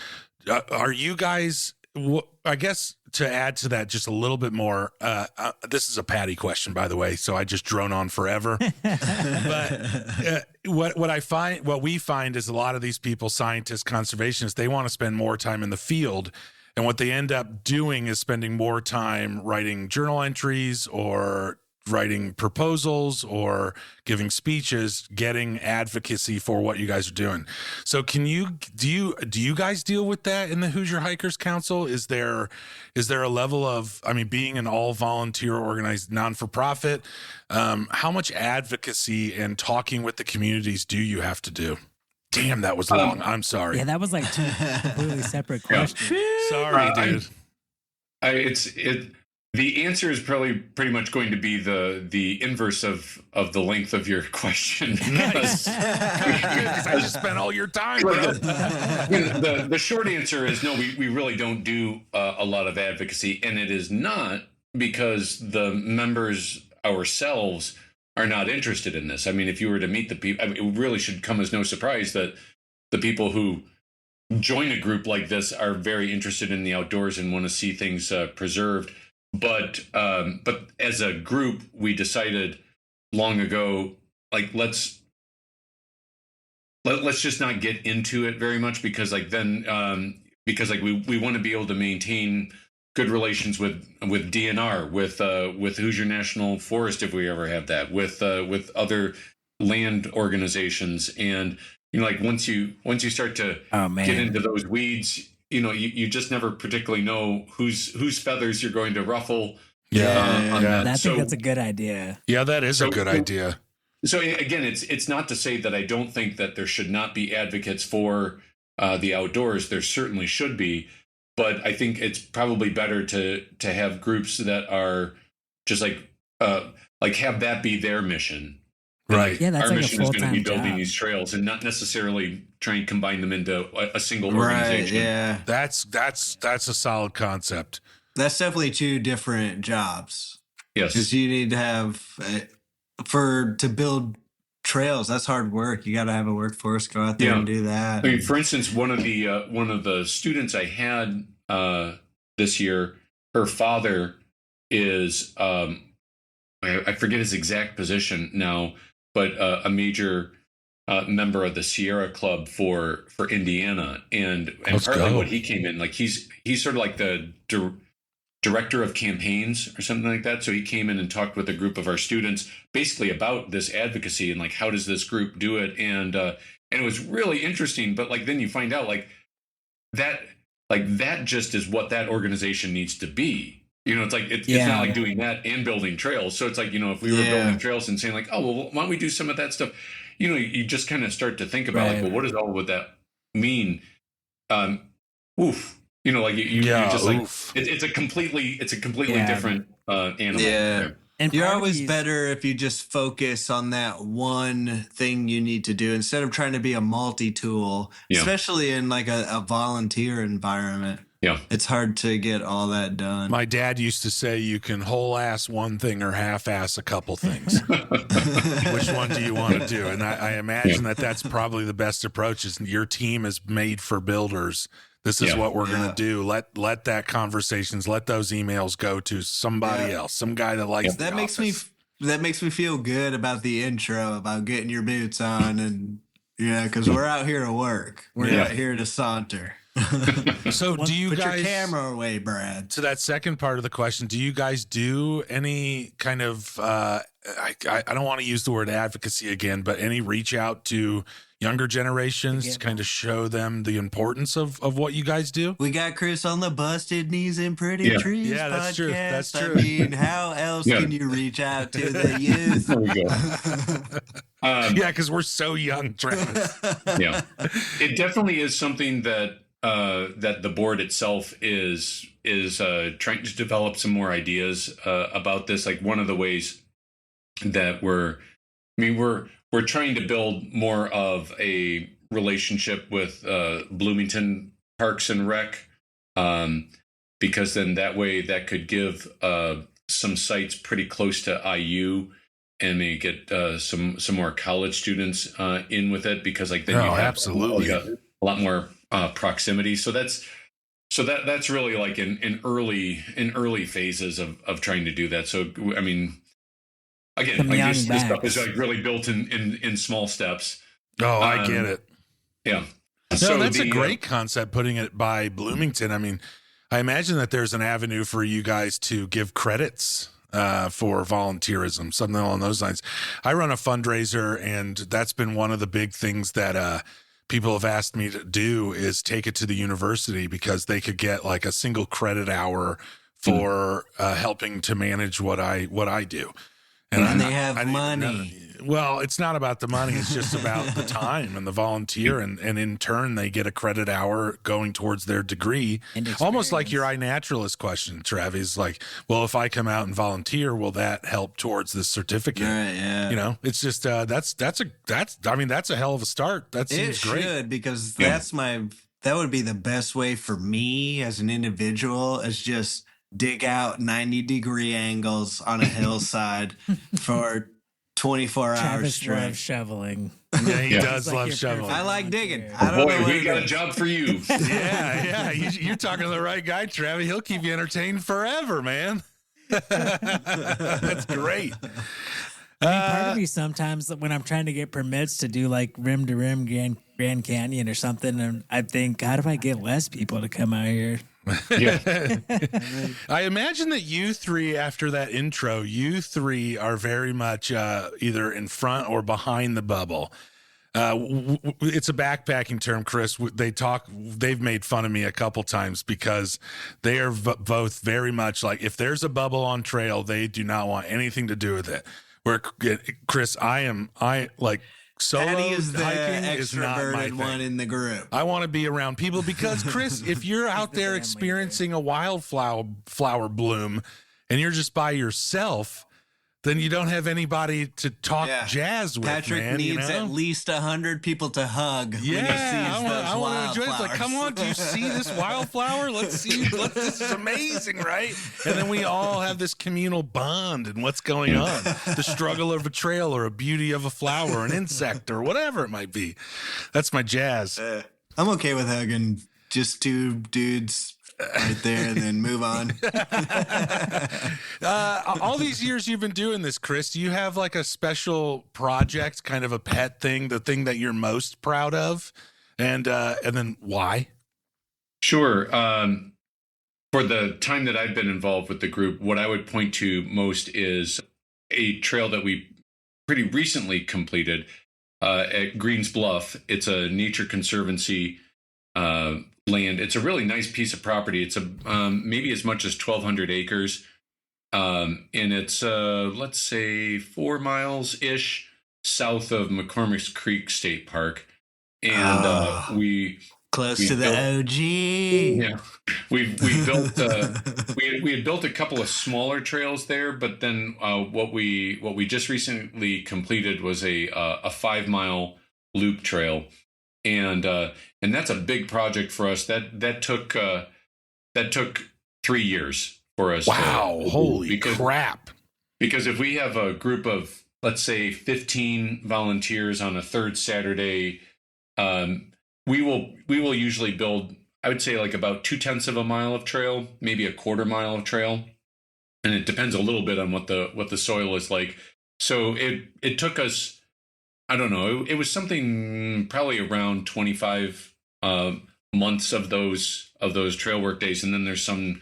are you guys, I guess to add to that just a little bit more, this is a Patty question, by the way, so I just drone on forever. But what we find is a lot of these people, scientists, conservationists, they want to spend more time in the field. And what they end up doing is spending more time writing journal entries or writing proposals or giving speeches, getting advocacy for what you guys are doing. So do you guys deal with that in the Hoosier Hikers Council? Is there a level of, I mean, being an all volunteer organized non-for-profit, how much advocacy and talking with the communities do you have to do? Damn, that was long. I'm sorry. Yeah, that was like two completely separate questions. Sorry, dude. The answer is probably pretty much going to be the inverse of the length of your question. Nice. Because I just spent all your time, bro. The short answer is no, we really don't do a lot of advocacy, and it is not because the members ourselves are not interested in this. I mean, if you were to meet the people, I mean, it really should come as no surprise that the people who join a group like this are very interested in the outdoors and want to see things preserved. But as a group, we decided long ago, like let's just not get into it very much because we want to be able to maintain good relations with DNR, with Hoosier National Forest if we ever have that, with other land organizations, and like once you start to get into those weeds. You just never particularly know whose feathers you're going to ruffle. I think that's a good idea. Yeah, that is a good idea. So again, it's not to say that I don't think that there should not be advocates for the outdoors. There certainly should be, but I think it's probably better to have groups that are just like have that be their mission. Right. Yeah, that's our like mission a is going to be full-time building job. these trails and not necessarily try and combine them into a single organization. Right, yeah. That's a solid concept. That's definitely two different jobs. Yes. Because you need to have, to build trails, that's hard work. You got to have a workforce go out there and do that. I mean, for instance, one of the students I had this year, her father is, I forget his exact position now, but a major member of the Sierra Club for Indiana, and partly what he came in, like he's sort of like the director of campaigns or something like that. So he came in and talked with a group of our students basically about this advocacy and like how does this group do it, and it was really interesting. But like then you find out that just is what that organization needs to be. It's like it's not like doing that and building trails. So it's like, if we were building trails and saying like, oh, well, why don't we do some of that stuff? You just kind of start to think about like, well, what does all would that mean? You're just like, it's a completely different animal. Yeah. And you're part of always these- better if you just focus on that one thing you need to do instead of trying to be a multi-tool, especially in like a volunteer environment. Yeah. It's hard to get all that done. My dad used to say you can whole ass one thing or half ass a couple things. Which one do you want to do? And I imagine that's probably the best approach is your team is made for builders. This is what we're going to do. Let that conversations, let those emails go to somebody else, some guy that likes that makes me feel good about the intro, about getting your boots on, and because we're out here to work. We're not here to saunter. So do you put guys your camera away, Brad? To that second part of the question, do you guys do any kind of I don't want to use the word advocacy again, but any reach out to younger generations to kind of show them the importance of what you guys do? We got Chris on the Busted Knees and Pretty Trees Yeah, that's podcast. true. That's true. I mean, how else can you reach out to the youth? There we go. Because we're so young, Travis. Yeah, it definitely is something that the board itself is trying to develop some more ideas about this. Like one of the ways that we're trying to build more of a relationship with Bloomington Parks and Rec, because then that way that could give some sites pretty close to IU and maybe get some more college students in with it, because like then you have absolutely a lot more proximity. So that's so that's really like in early phases of trying to do that. So I mean, again, Some like young this stuff is backs. like really built in small steps. Oh, I get it. Yeah. No, So that's a the, great concept, putting it by Bloomington. I mean, I imagine that there's an avenue for you guys to give credits for volunteerism, something along those lines. I run a fundraiser, and that's been one of the big things that people have asked me to do is take it to the university, because they could get like a single credit hour for helping to manage what I do. And they have money. Well, it's not about the money. It's just about the time and the volunteer. And in turn, they get a credit hour going towards their degree. Almost like your iNaturalist question, Travis. Like, well, if I come out and volunteer, will that help towards this certificate? Right, yeah. You know, it's just, that's a hell of a start. That seems great. It should, because that would be the best way for me as an individual, is just dig out 90-degree angles on a hillside for 24 hours Travis straight. loves shoveling. Yeah, he does Like love your shoveling. I like digging. volunteer. I don't know boy, what we it got a is. job for you. Yeah. You're talking to the right guy, Travis. He'll keep you entertained forever, man. That's great. Part of me sometimes, when I'm trying to get permits to do like rim to rim Grand Canyon or something, and I think, how do I get less people to come out here? Yeah. I imagine that you three, after that intro, you three are very much either in front or behind the bubble. It's a backpacking term, Chris. They've made fun of me a couple times because they are both very much like, if there's a bubble on trail, they do not want anything to do with it. Where, Chris, I like solo Patty is the hiking is not my extroverted thing. one in the group. I want to be around people because, Chris, if you're out there experiencing a wildflower bloom and you're just by yourself, then you don't have anybody to talk jazz with. Patrick man, needs you know? at least 100 people to hug when he sees I those want to enjoy it. It's like, come on, do you see this wildflower? This is amazing, right? And then we all have this communal bond and what's going on. The struggle of a trail or a beauty of a flower, an insect, or whatever it might be. That's my jazz. I'm okay with hugging just two dudes right there and then move on. All these years you've been doing this, Chris, do you have like a special project, kind of a pet thing, the thing that you're most proud of? And then why? Sure. For the time that I've been involved with the group, what I would point to most is a trail that we pretty recently completed at Greens Bluff. It's a nature conservancy land. It's a really nice piece of property. It's maybe as much as 1,200 acres. And it's, let's say, 4 miles ish south of McCormick's Creek State Park. And we Close to the OG. Yeah, we built we had built a couple of smaller trails there, but then what we just recently completed was a 5-mile loop trail, and that's a big project for us. That took 3 years for us. Wow! Holy crap! Because if we have a group of, let's say, 15 volunteers on a third Saturday, we will usually build, I would say, like about 0.2 of a mile of trail, maybe a 1/4 mile of trail, and it depends a little bit on what the soil is like. So it took us, I don't know, it was something probably around 25 months of those trail work days, and then there's some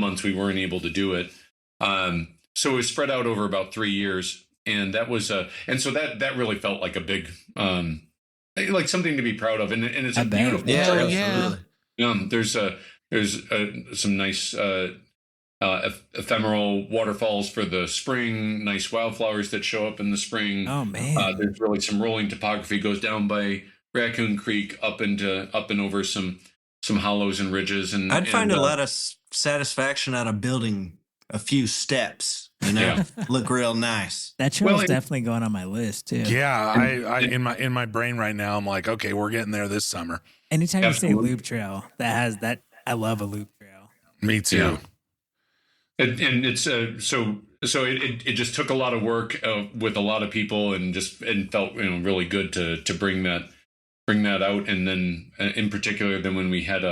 months we weren't able to do it. So it was spread out over about 3 years, and that was and so that really felt like a big like something to be proud of, and it's a beautiful trail. There's some nice ephemeral waterfalls for the spring, nice wildflowers that show up in the spring. Oh man, there's really some rolling topography, goes down by Raccoon Creek up and over some hollows and ridges, and I'd find a lot of satisfaction out of building a few steps. Look real nice. that trail's definitely going on my list too. Yeah, I in my brain right now, I'm like, okay, we're getting there this summer. Anytime you say loop trail, I love a loop trail. Me too. Yeah. And it's so it just took a lot of work with a lot of people, and felt really good to bring that out. And then in particular, then when we had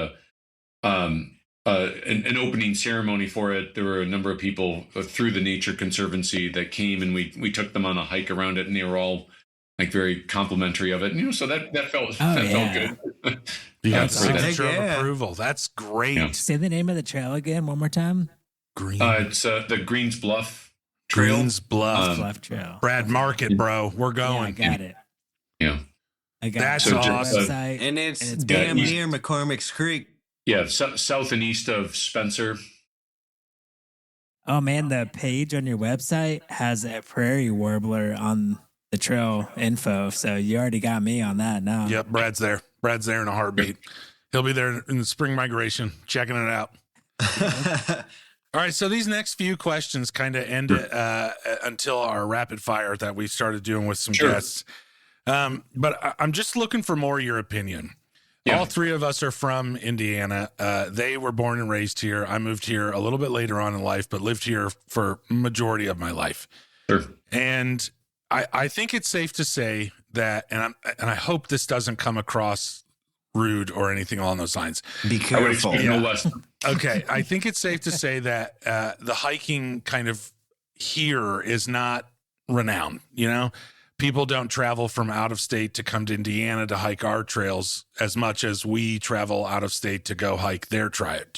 an opening ceremony for it. There were a number of people through the Nature Conservancy that came, and we took them on a hike around it, and they were all like very complimentary of it. And, so that felt felt good. Yeah, That's signature awesome. of approval. That's great. Yeah. Say the name of the trail again one more time. It's the Greens Bluff Trail. Greens Bluff. Bluff Trail. Brad, mark it, bro. We're Yeah, I going. got it. Yeah. I got That's it. So awesome. Website, And it's it's damn east- near McCormick's Creek. Yeah, south and east of Spencer. Oh man, the page on your website has a prairie warbler on the trail info. So you already got me on that now. Yep, Brad's there. Brad's there in a heartbeat. He'll be there in the spring migration, checking it out. All right, so these next few questions kind of end until our rapid fire that we started doing with some guests. But I'm just looking for more of your opinion. Yeah. All three of us are from Indiana. They were born and raised here. I moved here a little bit later on in life, but lived here for majority of my life. Sure. And I think it's safe to say that, and I hope this doesn't come across rude or anything along those lines. Be I would careful. expect no less. Okay, I think it's safe to say that the hiking kind of here is not renowned. You know, people don't travel from out of state to come to Indiana to hike our trails as much as we travel out of state to go hike their trails.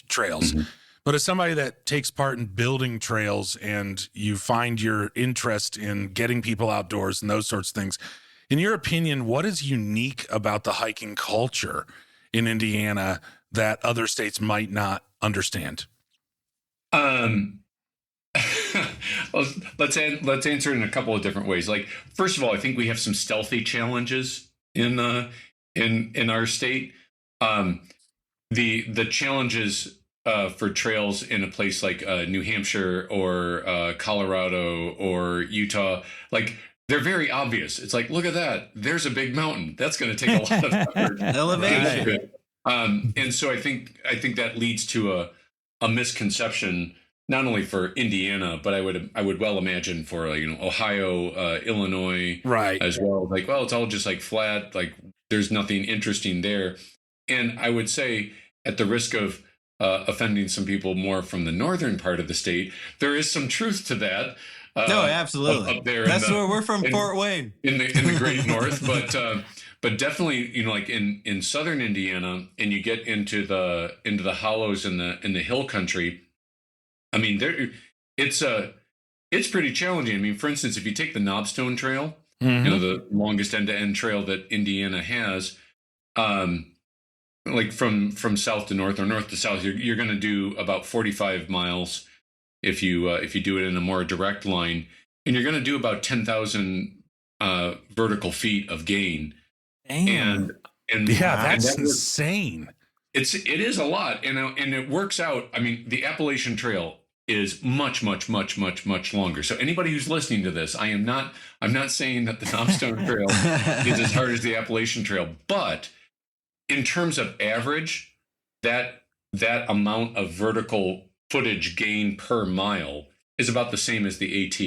Mm-hmm. But as somebody that takes part in building trails and you find your interest in getting people outdoors and those sorts of things, in your opinion, what is unique about the hiking culture in Indiana that other states might not understand? Well, let's answer it in a couple of different ways. Like, first of all, I think we have some stealthy challenges in our state. The challenges for trails in a place like New Hampshire or Colorado or Utah, like, they're very obvious. It's like, look at that. There's a big mountain. That's going to take a lot of effort. Elevation. And so I think that leads to a misconception, not only for Indiana, but I would well imagine for Ohio, Illinois, Right. as well. Like, well, it's all just like flat. Like, there's nothing interesting there. And I would say, at the risk of offending some people more from the northern part of the state, there is some truth to that. No, absolutely. Up there, That's where we're from, Fort Wayne. in the Great North, but definitely, like in southern Indiana, and you get into the hollows in the hill country. I mean, it's pretty challenging. I mean, for instance, if you take the Knobstone Trail, the longest end-to-end trail that Indiana has, like from south to north or north to south, you're going to do about 45 miles if you do it in a more direct line, and you're going to do about 10,000 vertical feet of gain. Damn. And Yeah, and that's that was- insane. it is a lot, and it works out. I mean, the Appalachian Trail is much longer. So anybody who's listening to this, I'm not saying that the Knobstone Trail is as hard as the Appalachian Trail, but in terms of average, that amount of vertical footage gain per mile is about the same as the AT.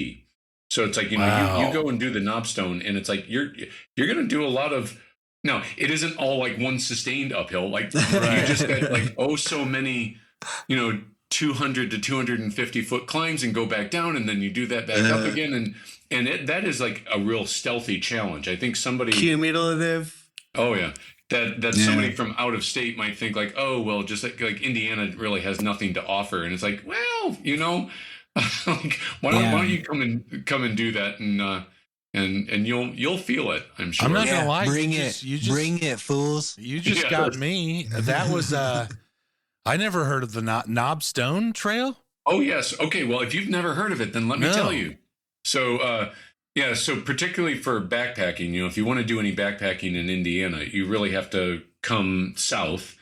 So it's like, Wow. you go and do the Knobstone, and it's like you're going to do a lot of. No, it isn't all like one sustained uphill. Like, you just get like so many, 200 to 250 foot climbs and go back down, and then you do that back up again, and that is like a real stealthy challenge. I think somebody. Cumulative. Oh yeah. That somebody from out of state might think like, oh well, just like Indiana really has nothing to offer, and it's like, well, like why don't you come and do that, and you'll feel it. I'm sure. I'm not gonna lie. Bring you it. just- Bring it, fools. You just Yeah. got me. That was I never heard of the Knobstone Trail. Oh yes. Okay. Well, if you've never heard of it, then let me No. tell you. So so particularly for backpacking, if you want to do any backpacking in Indiana, you really have to come south.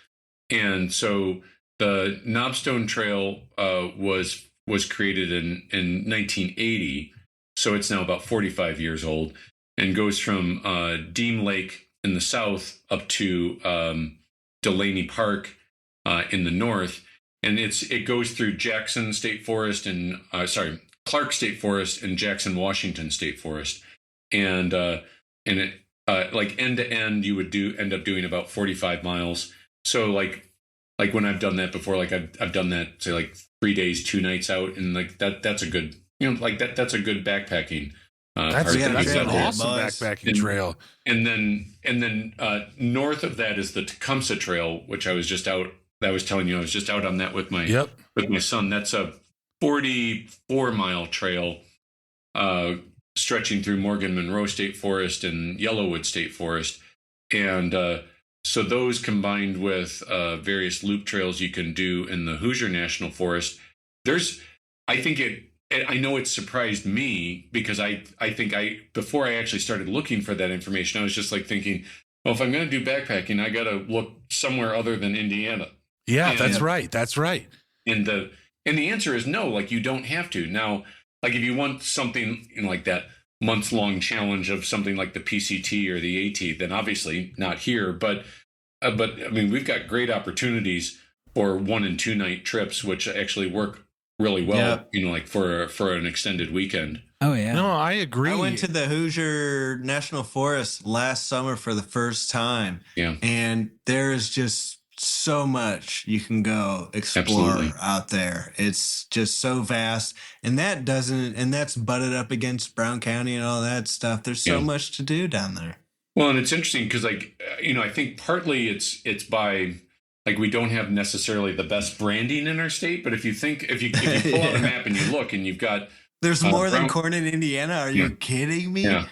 And so the Knobstone Trail was created in 1980. So it's now about 45 years old, and goes from Deem Lake in the south up to Delaney Park in the north, and it goes through Jackson State Forest and Clark State Forest and Jackson Washington State Forest, and it like end to end you would end up doing about 45 miles. So like like when I've done that before, like I've done that, say like 3 days, 2 nights out, and like that's a good, like that's a good backpacking. That's an awesome boys. backpacking trail. And then north of that is the Tecumseh Trail, which I was telling you, I was just out on that with my son. That's a 44-mile trail stretching through Morgan Monroe State Forest and Yellowwood State Forest. And so those combined with various loop trails you can do in the Hoosier National Forest, I know it surprised me because I think before I actually started looking for that information, I was just like thinking, well, if I'm going to do backpacking, I got to look somewhere other than Indiana. Yeah, that's right. And the answer is no, like you don't have to. Now, like if you want something like that month-long challenge of something like the PCT or the AT, then obviously not here. But I mean, we've got great opportunities for 1 and 2 night trips, which actually work really well, like for an extended weekend. Oh yeah. No, I agree. I went to the Hoosier National Forest last summer for the first time. Yeah. And there is just so much you can go explore out there. It's just so vast. And that's butted up against Brown County and all that stuff. There's so much to do down there. Well, and it's interesting because like, I think partly it's by, like we don't have necessarily the best branding in our state, but if you pull out a map and you look and you've got there's more than corn in Indiana. Are you kidding me? Yeah.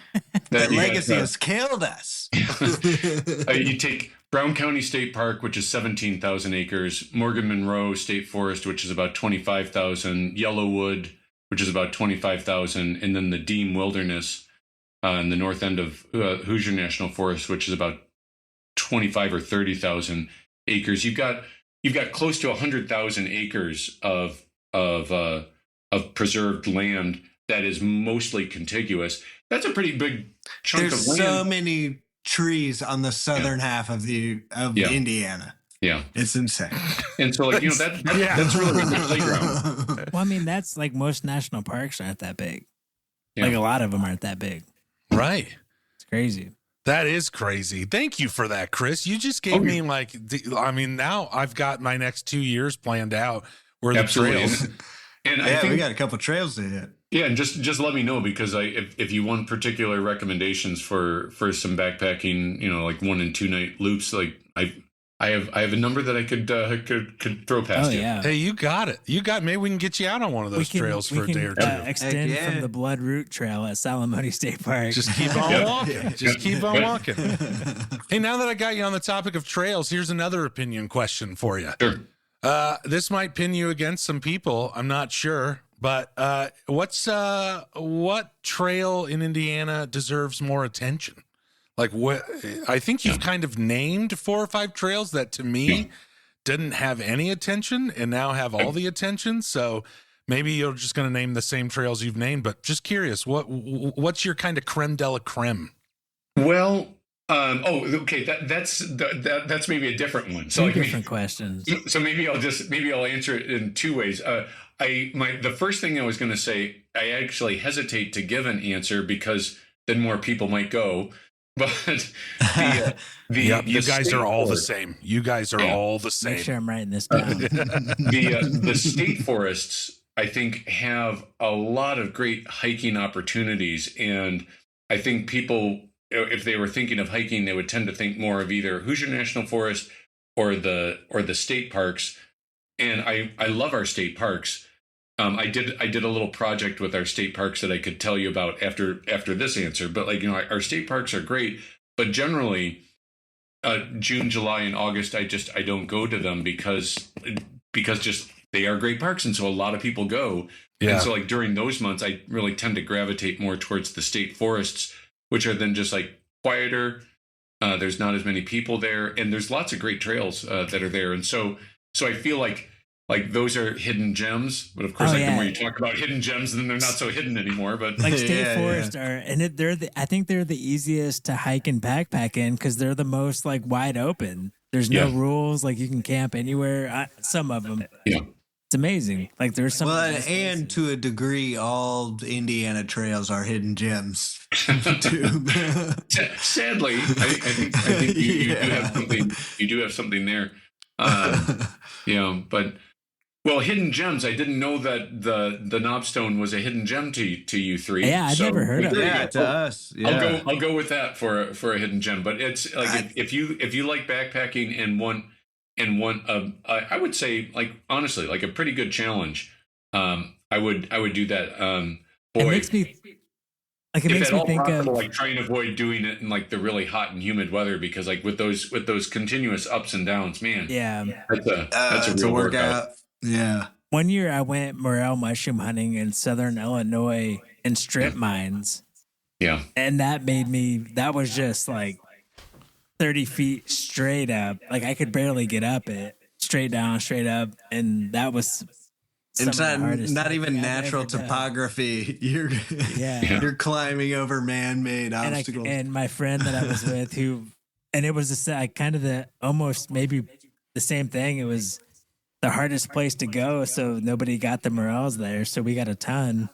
That legacy has killed us. You take Brown County State Park, which is 17,000 acres, Morgan Monroe State Forest, which is about 25,000, Yellowwood, which is about 25,000, and then the Dean Wilderness in the north end of Hoosier National Forest, which is about 25 or 30,000 acres. You've got close to 100,000 acres of preserved land that is mostly contiguous. That's a pretty big chunk of land. There's so many trees on the southern half of Indiana. Yeah, it's insane. And so, like that's really a good playground. Well, I mean, that's like most national parks aren't that big. Like a lot of them aren't that big. Right. It's crazy. That is crazy. Thank you for that, Chris. You just gave me now I've got my next 2 years planned out where the trails. And I think we got a couple trails to hit. Yeah, and just let me know because if you want particular recommendations for some backpacking, like 1 and 2 night loops, like I have a number that I could throw past you. Yeah. Hey, you got it. Maybe we can get you out on one of those trails for a day or two. Extend from the Blood Root Trail at Salamone State Park. Just keep on walking. Just keep on walking. Hey, now that I got you on the topic of trails, here's another opinion question for you. Sure. This might pin you against some people. I'm not sure, but what trail in Indiana deserves more attention? Like what? I think you've kind of named 4 or 5 trails that to me didn't have any attention and now have all the attention. So maybe you're just going to name the same trails you've named, but just curious, what's your kind of creme de la creme? Well, okay. That's maybe a different one. So different questions. So maybe I'll answer it in 2 ways. The first thing I was going to say, I actually hesitate to give an answer because then more people might go. But you guys are all the same. You guys are all the same. Make sure I'm writing this down. The state forests, I think, have a lot of great hiking opportunities, and I think people, if they were thinking of hiking, they would tend to think more of either Hoosier National Forest or the state parks. And I love our state parks. I did a little project with our state parks that I could tell you about after this answer. But our state parks are great, but generally, June, July, and August, I don't go to them because just they are great parks, and so a lot of people go. Yeah. And so during those months, I really tend to gravitate more towards the state forests, which are then just quieter. There's not as many people there, and there's lots of great trails that are there, and so I feel like those are hidden gems, but of course, the more you talk about hidden gems, then they're not so hidden anymore. But state forests are, and I think they're the easiest to hike and backpack in because they're the most wide open. There's no rules, you can camp anywhere. Some of them, it's amazing. There's some. Well, and to a degree, all Indiana trails are hidden gems too. Sadly, I think you do have something. You do have something there. But well, hidden gems. I didn't know that the knobstone was a hidden gem to you three. Yeah, I've never heard of it. Yeah, to us. Yeah. I'll go with that for a hidden gem. But it's like if you like backpacking and want I would say, like, honestly, like a pretty good challenge. I would do that. Boy, It makes me think of, like, try and avoid doing it in like the really hot and humid weather, because like with those continuous ups and downs, man. yeah. That's a real workout. Yeah. One year I went morel mushroom hunting in southern Illinois in strip mines. Yeah. And that was just like 30 feet straight up. Like I could barely get up it, straight down, straight up. And that was It's hardest not thing even I've natural ever done. topography. You're you're climbing over man-made obstacles. And my friend that I was with, it was kind of almost maybe the same thing. It was the hardest place to go, so nobody got the morels there. So we got a ton.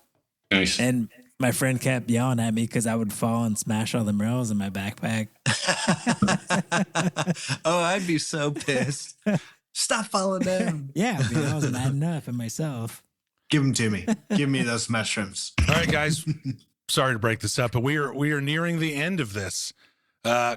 Nice. And my friend kept yelling at me because I would fall and smash all the morels in my backpack. Oh, I'd be so pissed. Stop falling down. Yeah, I mean, I was mad enough at myself. Give them to me. Give me those mushrooms. All right, guys. Sorry to break this up, but we are nearing the end of this.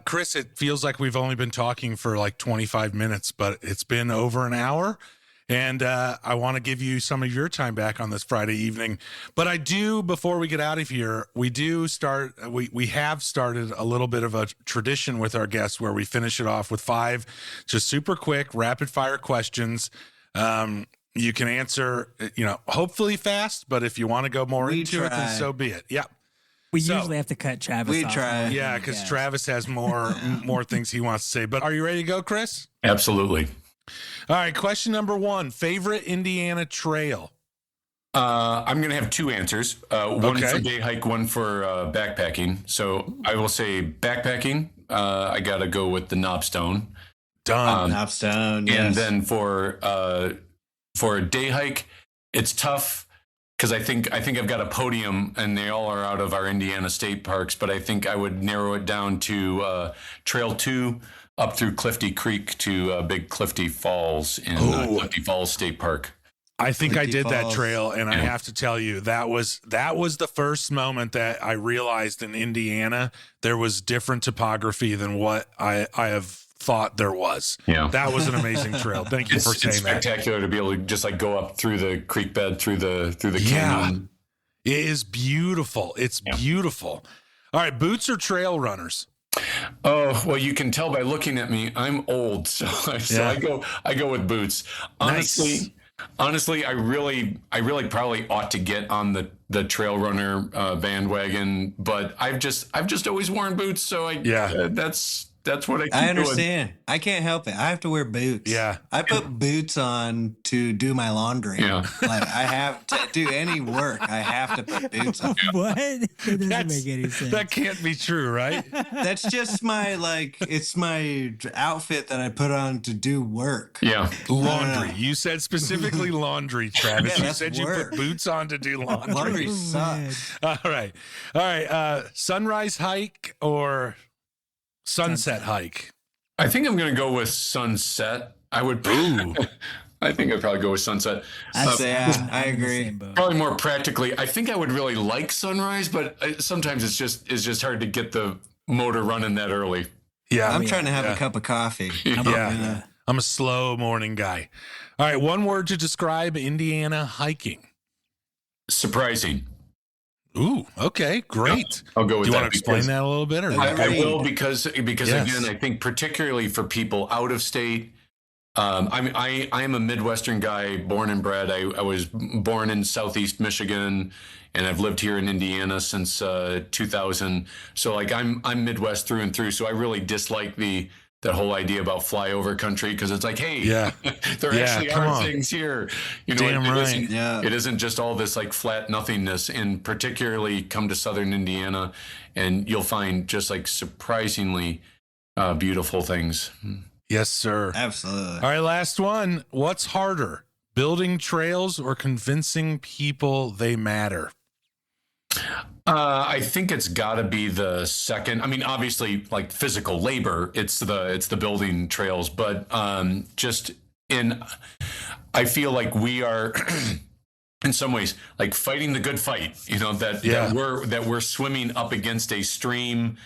Chris, it feels like we've only been talking for like 25 minutes, but it's been over an hour. And I want to give you some of your time back on this Friday evening. But I do, before we get out of here, we have started a little bit of a tradition with our guests where we finish it off with 5 just super quick, rapid fire questions. You can answer, hopefully fast, but if you want to go more into it, then so be it. Yeah. We usually have to cut Travis off. try. Yeah, because Travis has more things he wants to say. But are you ready to go, Chris? Absolutely. All right, question number 1, favorite Indiana trail? I'm going to have 2 answers. One for day hike, one for backpacking. So I will say backpacking. I got to go with the Knobstone. Done. Knobstone, yes. And then for a day hike, it's tough because I think I've got a podium, and they all are out of our Indiana state parks. But I think I would narrow it down to Trail 2 up through Clifty Creek to Big Clifty Falls in Clifty Falls State Park. I think Clifty I did that Falls. trail, and I have to tell you, that was the first moment that I realized in Indiana there was different topography than what I have thought there was. Yeah. That was an amazing trail. Thank you for saying it's that. spectacular to be able to just like go up through the creek bed, through the Yeah. canyon. It is beautiful. It's beautiful. All right, boots or trail runners? Oh, well, you can tell by looking at me, I'm old, so I go with boots. Honestly, I really probably ought to get on the trail runner bandwagon, but I've just always worn boots, so that's what I keep I understand. I can't help it. I have to wear boots. Yeah. I put boots on to do my laundry. Yeah. Like I have to do any work. I have to put boots on. What? That doesn't make any sense. That can't be true, right? That's just it's my outfit that I put on to do work. Yeah. Laundry. You said specifically laundry, Travis. Yeah, You that's said you work. put boots on to do laundry. Laundry Oh, sucks. All right. Sunrise hike or sunset hike? I think I'm going to go with sunset. I would. I think I'd probably go with sunset. I agree. Probably more practically. I think I would really like sunrise, but sometimes it's just hard to get the motor running that early. Yeah. I'm trying to have a cup of coffee. I'm a slow morning guy. All right. One word to describe Indiana hiking. Surprising. Ooh, okay, great. I'll go with Do you that. want to explain that a little bit? Or I will because Yes. again, I think particularly for people out of state. I am a Midwestern guy, born and bred. I was born in Southeast Michigan, and I've lived here in Indiana since 2000. So like I'm Midwest through and through. So I really dislike that whole idea about flyover country, because it's like, hey, there actually are things here. Damn right. It isn't just all this like flat nothingness. And particularly come to Southern Indiana, and you'll find just like surprisingly beautiful things. Yes, sir. Absolutely. All right, last one. What's harder, building trails or convincing people they matter? I think it's got to be the second. I mean, obviously, like physical labor, it's the building trails, but I feel like we are in some ways like fighting the good fight. You know that we're swimming up against a stream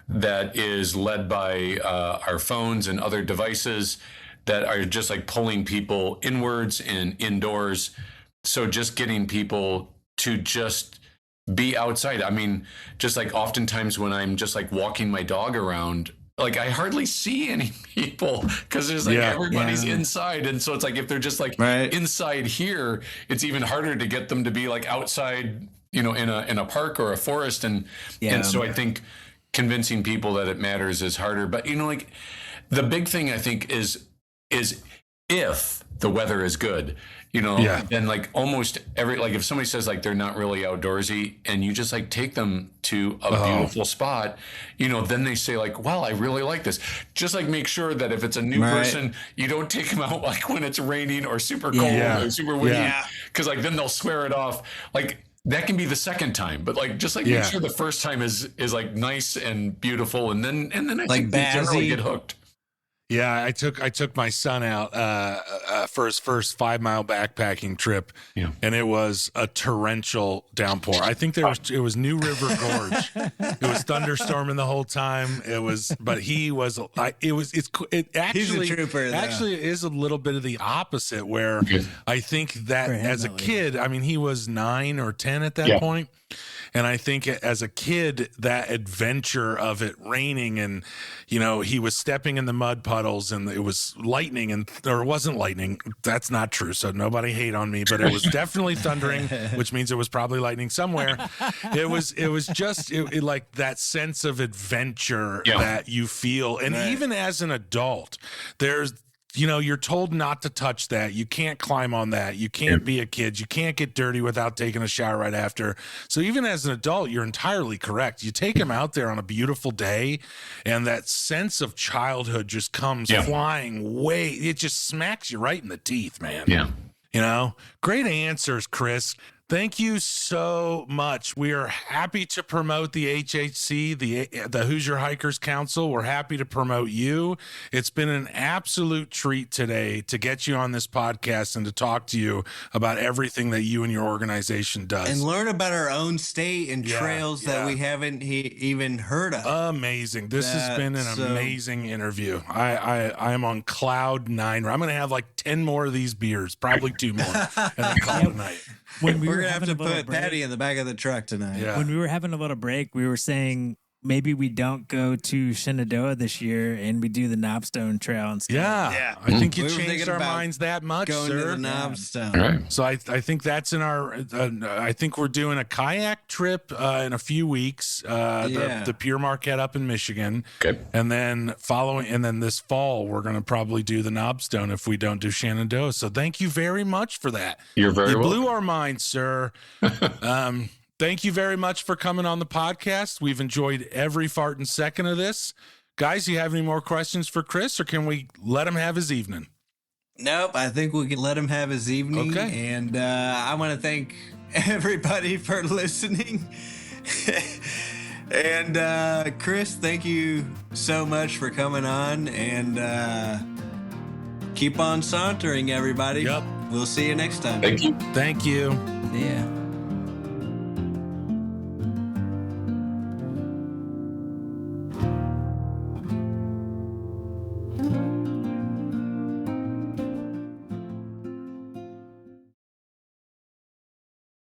that is led by our phones and other devices that are just like pulling people inwards and indoors. So just getting people to just be outside. I mean, just like oftentimes when I'm just like walking my dog around, like I hardly see any people because there's like everybody's inside. And so it's like if they're just like inside here, it's even harder to get them to be like outside, you know, in a park or a forest. And so I think convincing people that it matters is harder. But you know, like the big thing I think is if the weather is good, you know, then like almost every, like if somebody says like they're not really outdoorsy and you just like take them to a beautiful spot, you know, then they say like, well, I really like this. Just like make sure that if it's a new person, you don't take them out like when it's raining or super cold or super windy, because like then they'll swear it off. Like that can be the second time, but like just like make sure the first time is like nice and beautiful, and then I like think they generally get hooked. Yeah, I took my son out for his first 5-mile backpacking trip, and it was a torrential downpour. I think it was New River Gorge. It was thunderstorming the whole time. But he was it actually, he's a trooper, actually is a little bit of the opposite, where I think that as a kid, I mean, he was 9 or 10 at that point. And I think as a kid, that adventure of it raining and, you know, he was stepping in the mud puddles and it was lightning or it wasn't lightning. That's not true. So nobody hate on me, but it was definitely thundering, which means it was probably lightning somewhere. It was just like that sense of adventure that you feel. And even as an adult, you know, you're told not to touch that. You can't climb on that. You can't be a kid. You can't get dirty without taking a shower right after. So even as an adult, you're entirely correct. You take them out there on a beautiful day, and that sense of childhood just comes flying away. It just smacks you right in the teeth, man. Yeah. You know, great answers, Chris. Thank you so much. We are happy to promote the HHC, the Hoosier Hikers Council. We're happy to promote you. It's been an absolute treat today to get you on this podcast and to talk to you about everything that you and your organization does. And learn about our own state and trails that we haven't even heard of. Amazing. This has been an amazing interview. I am on cloud 9. I'm going to have like 10 more of these beers, probably 2 more, and then call it a night. We're going to have to put Patty in the back of the truck tonight. Yeah. When we were having a little break, we were saying maybe we don't go to Shenandoah this year and we do the Knobstone Trail instead. Yeah. I think you changed our minds that much, going sir. to the Knobstone. Right. So I think that's in our, I think we're doing a kayak trip in a few weeks, the Pure Marquette up in Michigan. Okay. And then this fall, we're going to probably do the Knobstone if we don't do Shenandoah. So thank you very much for that. You're very welcome. You blew our minds, sir. Thank you very much for coming on the podcast. We've enjoyed every fart and second of this. Guys, you have any more questions for Chris, or can we let him have his evening? Nope, I think we can let him have his evening. Okay. And I want to thank everybody for listening. And Chris, thank you so much for coming on. And keep on sauntering, everybody. Yep. We'll see you next time. Thank you. Thank you. Yeah.